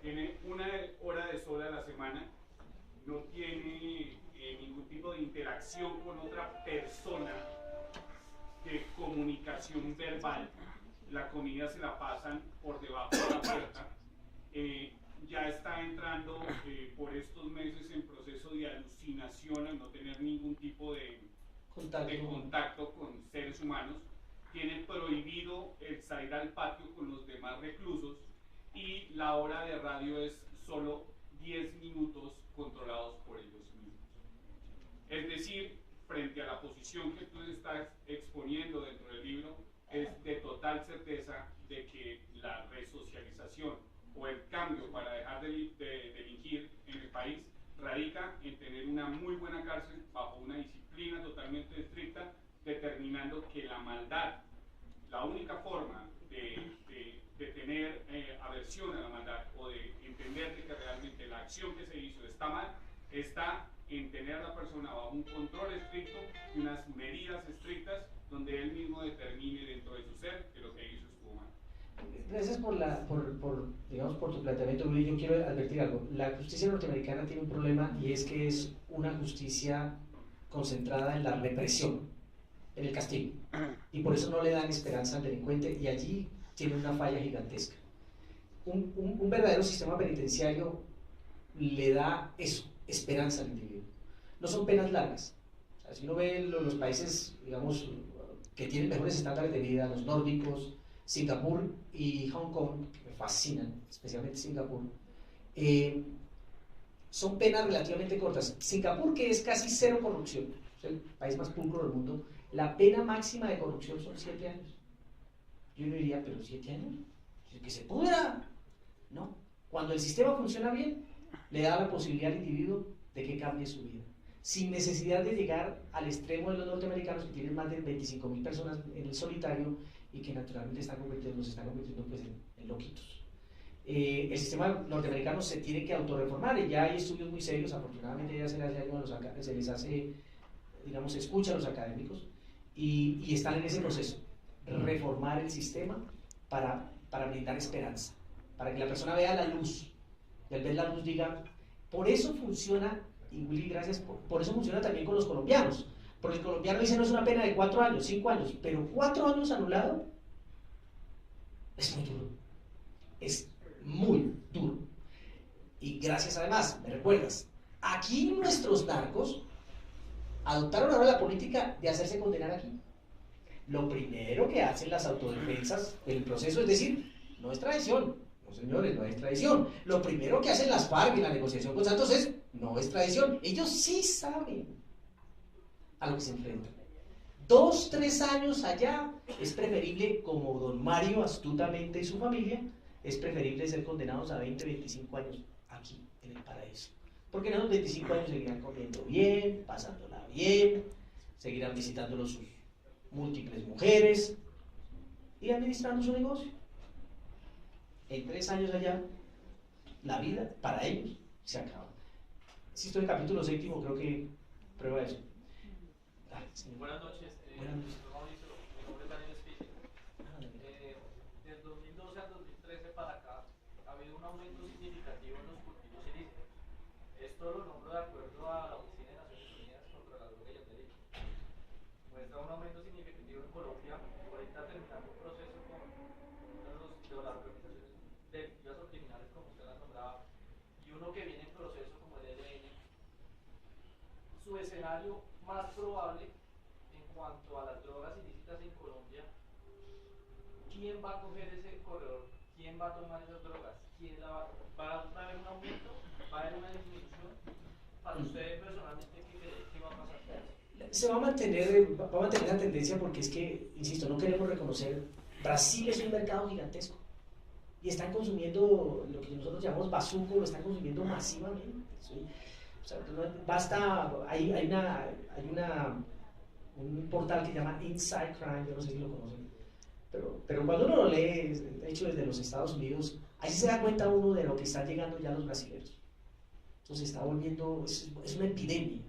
tiene 1 hora de sol a la semana, no tiene ningún tipo de interacción con otra persona, de comunicación verbal. La comida se la pasan por debajo de la puerta. Ya está entrando por estos meses en proceso de alucinación al no tener ningún tipo de contacto con seres humanos. Tiene prohibido el salir al patio con los demás reclusos y la hora de radio es solo 10 minutos controlados por ellos mismos. Es decir, frente a la posición que tú estás exponiendo dentro del libro, es de total certeza de que la resocialización o el cambio para dejar de delinquir en el país radica en tener una muy buena cárcel bajo una disciplina totalmente estricta, determinando que la maldad, la única forma de tener aversión a la maldad o de entender que realmente la acción que se hizo está mal, está en tener a la persona bajo un control estricto y unas medidas estrictas donde él mismo determine dentro de su ser que lo que hizo estuvo mal. Gracias por tu planteamiento, Willy. Yo quiero advertir algo. La justicia norteamericana tiene un problema y es que es una justicia concentrada en la represión, en el castigo. Y por eso no le dan esperanza al delincuente y allí tiene una falla gigantesca. Un verdadero sistema penitenciario le da eso, esperanza al individuo. No son penas largas. O sea, si uno ve los países, digamos, que tienen mejores estándares de vida, los nórdicos, Singapur y Hong Kong, que me fascinan, especialmente Singapur, son penas relativamente cortas. Singapur, que es casi cero corrupción, es el país más pulcro del mundo, la pena máxima de corrupción son 7 años. Yo no diría, pero 7 años, que se pudra. No, cuando el sistema funciona bien, le da la posibilidad al individuo de que cambie su vida, sin necesidad de llegar al extremo de los norteamericanos que tienen más de 25.000 personas en el solitario y que naturalmente nos están convirtiendo pues, en loquitos. El sistema norteamericano se tiene que autorreformar y ya hay estudios muy serios, afortunadamente ya se les hace, digamos, escucha a los académicos y están en ese proceso, reformar el sistema para brindar esperanza, para que la persona vea la luz y al ver la luz diga, por eso funciona, y Willy, gracias, por eso funciona también con los colombianos, porque el colombiano dice no es una pena de 4 años, 5 años, pero 4 años anulado es muy duro, es muy duro. Y gracias además, me recuerdas, aquí nuestros narcos adoptaron ahora la política de hacerse condenar aquí. Lo primero que hacen las autodefensas del proceso es decir, no es traición, no señores, no es traición. Lo primero que hacen las FARC en la negociación con Santos es, no es traición. Ellos sí saben a lo que se enfrentan. 2, 3 años allá es preferible, como don Mario astutamente y su familia, es preferible ser condenados a 20, 25 años aquí, en el paraíso. Porque en esos 25 años seguirán comiendo bien, pasándola bien, seguirán visitando sus múltiples mujeres y administrando su negocio. En 3 años allá, la vida para ellos se acaba. Insisto, el capítulo 7 creo que prueba eso. Buenas noches. Buenas noches. Mauricio, mi nombre es Daniel Espíritu. Del 2012 al 2013 para acá ha habido un aumento significativo en los cultivos ilícitos. Esto lo nombro de acuerdo a la Oficina de Naciones Unidas contra la Droga y el Delito. Muestra un aumento significativo en Colombia. Ahorita terminando un proceso con uno de las organizaciones delictivas o criminales, como usted las nombraba, y uno que viene en proceso como el ELN. Su escenario más probable en cuanto a las drogas ilícitas en Colombia, ¿quién va a coger ese corredor? ¿Quién va a tomar esas drogas? ¿Quién la va a haber un aumento? ¿Va a haber una disminución? Para usted personalmente, ¿qué va a pasar? Se va a mantener la tendencia porque es que, insisto, no queremos reconocer, Brasil es un mercado gigantesco y están consumiendo lo que nosotros llamamos bazuco, lo están consumiendo masivamente. ¿Sí? O sea, basta, hay un portal que se llama Inside Crime, yo no sé si lo conocen, pero cuando uno lo lee, hecho desde los Estados Unidos, ahí se da cuenta uno de lo que están llegando ya los brasileños. Entonces se está volviendo, es una epidemia.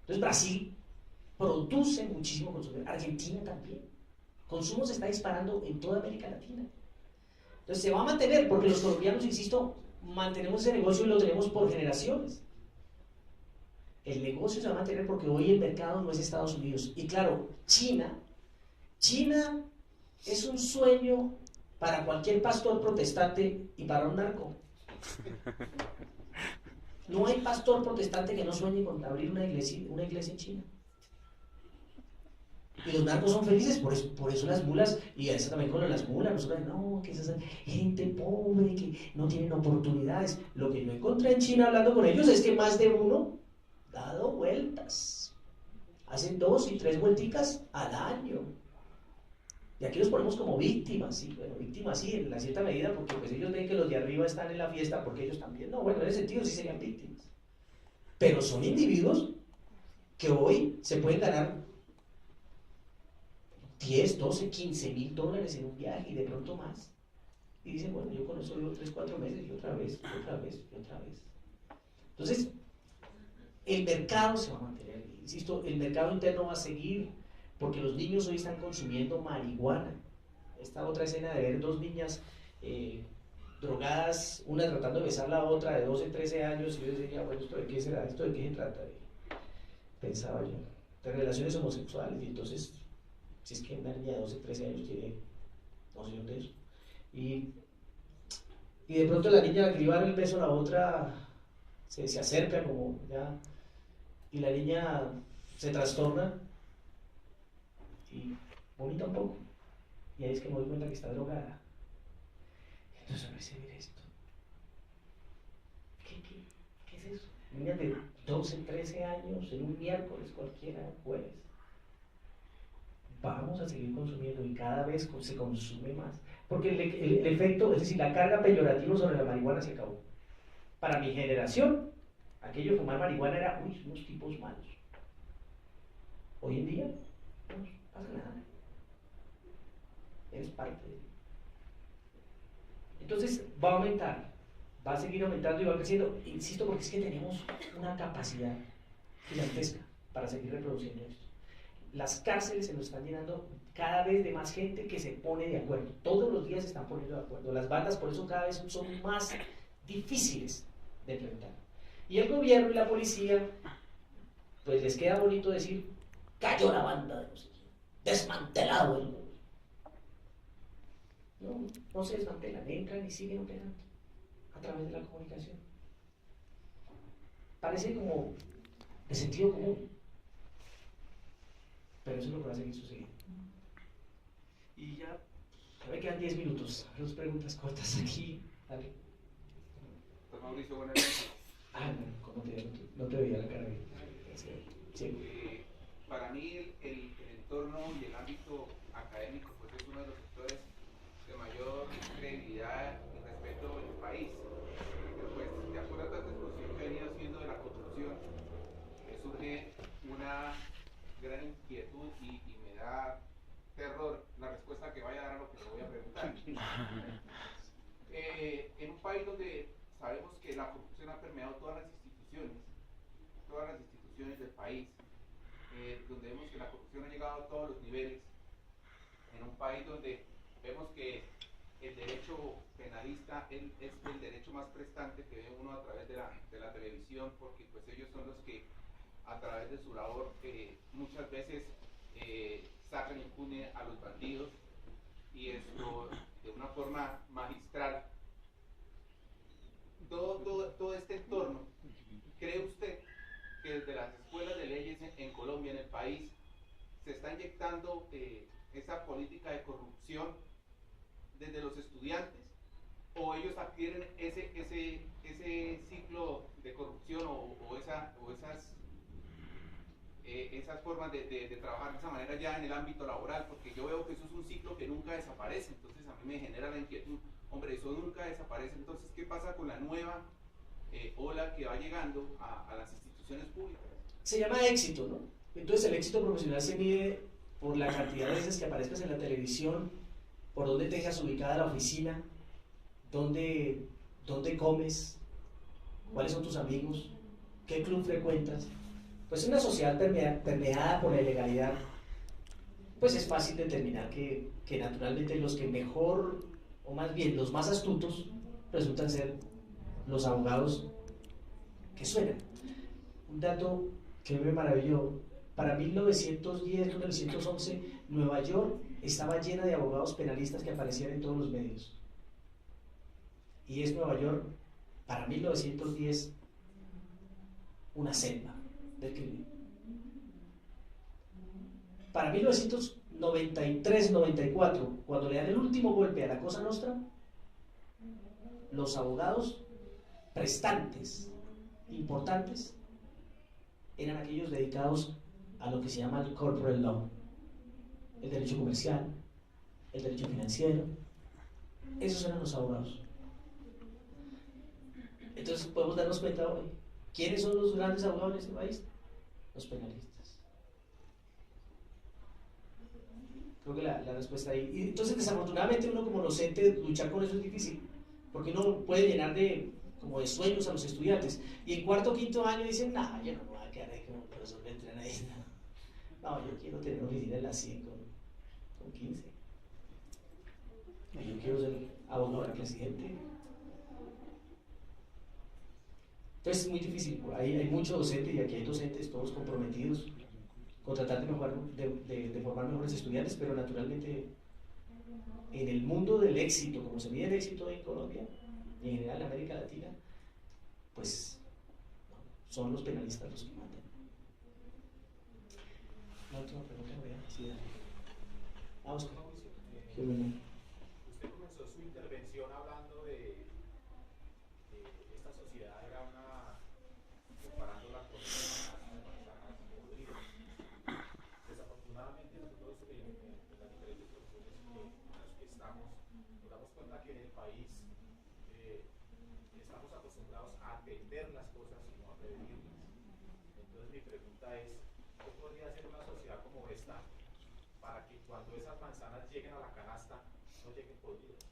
Entonces Brasil produce muchísimo consumo, Argentina también. Consumo se está disparando en toda América Latina. Entonces se va a mantener, porque los colombianos, insisto, mantenemos ese negocio y lo tenemos por generaciones. El negocio se va a mantener porque hoy el mercado no es Estados Unidos. Y claro, China es un sueño para cualquier pastor protestante y para un narco. No hay pastor protestante que no sueñe con abrir una iglesia en China. Y los narcos son felices, por eso las mulas, y a eso también con las mulas, nosotros, no, que esa gente pobre, que no tienen oportunidades. Lo que yo encontré en China hablando con ellos es que más de uno ha dado vueltas, hacen 2 y 3 vuelticas al año. Y aquí los ponemos como víctimas, sí, bueno, víctimas sí, en la cierta medida, porque pues ellos ven que los de arriba están en la fiesta, porque ellos también, no, bueno, en ese sentido sí serían víctimas. Pero son individuos que hoy se pueden ganar 10, 12, 15 mil dólares en un viaje y de pronto más. Y dicen, bueno, yo con eso vivo 3, 4 meses y otra vez. Entonces, el mercado se va a mantener, insisto, el mercado interno va a seguir, porque los niños hoy están consumiendo marihuana. Esta otra escena de ver 2 niñas drogadas, una tratando de besar a la otra de 12, 13 años, y yo decía, bueno, ¿esto de qué será? ¿Esto de qué se trata? Pensaba yo, de relaciones homosexuales, y entonces, si es que una niña de 12, 13 años tiene noción de eso. Y de pronto la niña que iba a dar el beso a la otra se acerca como ya, y la niña se trastorna y vomita un poco. Y ahí es que me doy cuenta que está drogada. Entonces empecé a ver esto. ¿Qué es eso? Niñas de 12, 13 años en un miércoles cualquiera, jueves. Vamos a seguir consumiendo y cada vez se consume más. Porque el efecto, es decir, la carga peyorativa sobre la marihuana se acabó. Para mi generación, aquello de fumar marihuana era, uy, unos tipos malos. Hoy en día, no pasa nada. Eres parte de ello. Entonces, va a aumentar, va a seguir aumentando y va creciendo. Insisto, porque es que tenemos una capacidad gigantesca para seguir reproduciendo esto. Las cárceles se nos están llenando cada vez de más gente que se pone de acuerdo. Todos los días se están poniendo de acuerdo. Las bandas por eso cada vez son más difíciles de enfrentar. Y el gobierno y la policía, pues les queda bonito decir, cayó la banda de no sé quién, desmantelado el gobierno. No se desmantelan, entran y siguen operando a través de la comunicación. Parece como de sentido común, pero eso es lo que va a seguir sucediendo. Y ya me quedan 10 minutos, 2 preguntas cortas aquí. Dale. Pues Mauricio, buenas noches. ¿Cómo no te veía la cara bien? Sí. Para mí el entorno y el ámbito académico pues es uno de los sectores de mayor credibilidad y respeto en el país. Pero pues de acuerdo a tanta exposición que he venido haciendo de la corrupción, me surge una gran inquietud y me da terror la respuesta que vaya a dar a lo que le voy a preguntar. En un país donde sabemos que la corrupción ha permeado todas las instituciones del país, donde vemos que la corrupción ha llegado a todos los niveles, en un país donde vemos que el derecho penalista es el derecho más prestante que ve uno a través de la televisión, porque pues ellos son los que a través de su labor muchas veces sacan impune a los bandidos, y esto de una forma magistral. Todo este entorno, ¿cree usted que desde las escuelas de leyes en Colombia, en el país, se está inyectando esa política de corrupción desde los estudiantes, o ellos adquieren ese ciclo de corrupción o esas formas de trabajar de esa manera ya en el ámbito laboral, porque yo veo que eso es un ciclo que nunca desaparece. Entonces a mí me genera la inquietud, hombre, eso nunca desaparece. Entonces, ¿qué pasa con la nueva ola que va llegando a las instituciones públicas? Se llama éxito, ¿no? Entonces el éxito profesional se mide por la cantidad de veces que aparezcas en la televisión, por dónde tengas ubicada la oficina, dónde comes, cuáles son tus amigos, qué club frecuentas. Pues en una sociedad permeada por la ilegalidad, pues es fácil determinar que naturalmente los que mejor, o más bien los más astutos, resultan ser los abogados que suenan. Un dato que me maravilló: para 1910, 1911, Nueva York estaba llena de abogados penalistas que aparecían en todos los medios. Y es Nueva York, para 1910, una selva del crimen. Para 1993-94, cuando le dan el último golpe a la Cosa Nostra, los abogados prestantes importantes eran aquellos dedicados a lo que se llama el corporate law, el derecho comercial, el derecho financiero. Esos eran los abogados. Entonces podemos darnos cuenta hoy, ¿quiénes son los grandes abogados de este país? Los penalistas. Creo que la respuesta ahí. Y entonces, desafortunadamente, uno como docente luchar con eso es difícil, porque uno puede llenar como de sueños a los estudiantes, y en cuarto o quinto año dicen, no, yo no me voy a quedar ahí como profesor de entrenadista. No, yo quiero tener una oficina en la 100 con 15. Yo quiero ser abogado del presidente. Entonces es muy difícil. Hay mucho docente, y aquí hay docentes todos comprometidos con tratar de formar mejores estudiantes, pero naturalmente en el mundo del éxito, como se mide el éxito en Colombia y en general en América Latina, pues son los penalistas los que mandan. La última pregunta, voy a decir. Vamos con Mauricio, qué bueno. usted comenzó su intervención hablando de esta sociedad era comparándola con una manzana podrida. Desafortunadamente nosotros en las diferentes profesiones en las que estamos nos damos cuenta que en el país estamos acostumbrados a atender las cosas y no a prevenirlas. Entonces mi pregunta es, ¿qué podría hacer una sociedad como esta para que cuando esas manzanas lleguen a la canasta no lleguen podridas?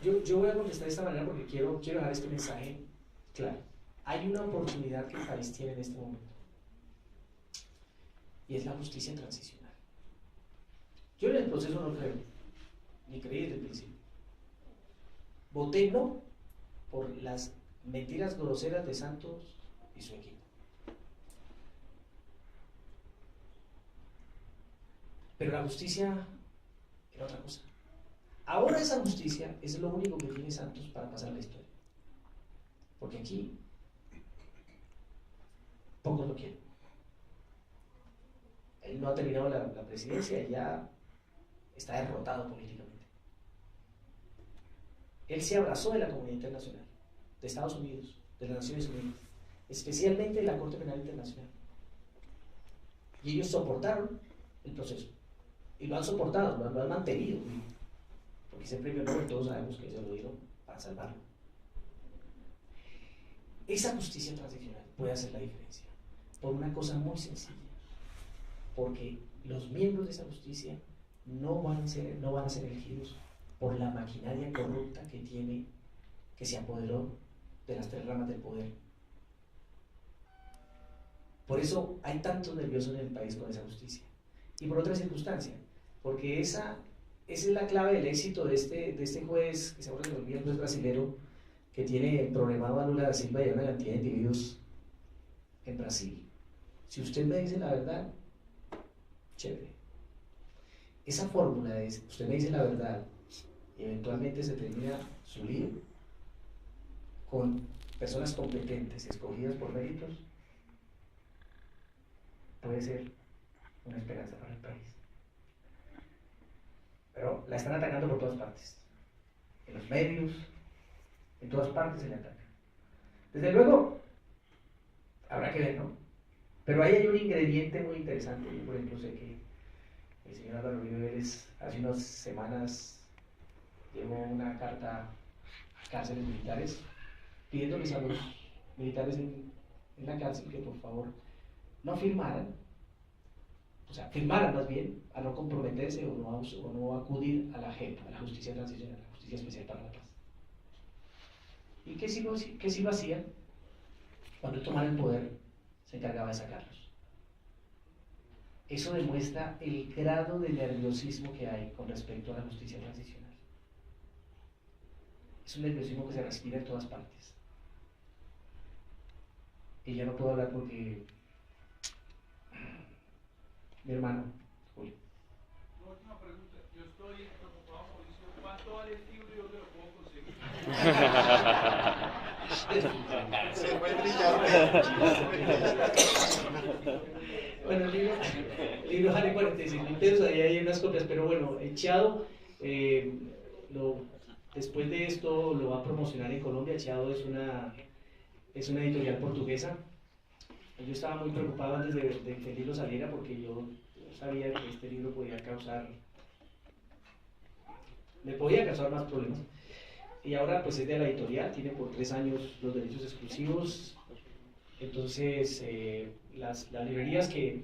Yo voy a contestar de esta manera porque quiero dejar este mensaje claro. Hay una oportunidad que el país tiene en este momento, y es la justicia transicional. Yo en el proceso no creo, ni creí desde el principio. Voté no por las mentiras groseras de Santos y su equipo. Pero la justicia era otra cosa. Ahora esa justicia es lo único que tiene Santos para pasar la historia. Porque aquí pocos lo quieren. Él no ha terminado la presidencia y ya está derrotado políticamente. Él se abrazó de la comunidad internacional, de Estados Unidos, de las Naciones Unidas, especialmente de la Corte Penal Internacional. Y ellos soportaron el proceso. Y lo han soportado, lo han mantenido. Porque ese premio Nobel todos sabemos que se lo dieron para salvarlo. Esa justicia transicional puede hacer la diferencia por una cosa muy sencilla, porque los miembros de esa justicia no van a ser elegidos por la maquinaria corrupta que se apoderó de las tres ramas del poder. Por eso hay tanto nervioso en el país con esa justicia. Y por otra circunstancia, porque esa es la clave del éxito de este juez, que se llama el juez brasilero, que tiene programado a Lula da Silva y a una cantidad de individuos en Brasil. Si usted me dice la verdad, chévere. Esa fórmula de usted me dice la verdad y eventualmente se termina su lío con personas competentes, escogidas por méritos, puede ser una esperanza para el país. Pero la están atacando por todas partes, en los medios, en todas partes se le ataca. Desde luego, habrá que ver, ¿no? Pero ahí hay un ingrediente muy interesante. Yo, por ejemplo, sé que el señor Álvaro Uribe Vélez hace unas semanas llevó una carta a cárceles militares pidiéndoles a los militares en la cárcel que por favor no firmaran, o sea, firmaran más bien a no comprometerse o no acudir a la JEP, a la Justicia Transicional, a la Justicia Especial para la Paz. ¿Y qué si lo hacían? Cuando tomaran el poder, se encargaba de sacarlos. Eso demuestra el grado de nerviosismo que hay con respecto a la justicia transicional. Es un nerviosismo que se respira en todas partes. Y ya no puedo hablar porque mi hermano, Julio. Una última pregunta. Yo estoy preocupado, Mauricio. ¿Cuánto vale el libro y dónde lo puedo conseguir? Se fue brillante. Bueno, el libro vale 45.000 pesos, ahí hay unas copias, pero bueno, Echado, después de esto lo va a promocionar en Colombia. Echado es una editorial portuguesa. Yo estaba muy preocupado antes de que el libro saliera porque yo sabía que este libro me podía causar más problemas. Y ahora pues es de la editorial, tiene por 3 años los derechos exclusivos. Entonces las librerías que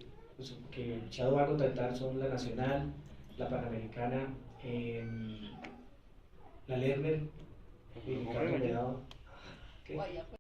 Echado va a contratar son la Nacional, la Panamericana, la Lerner,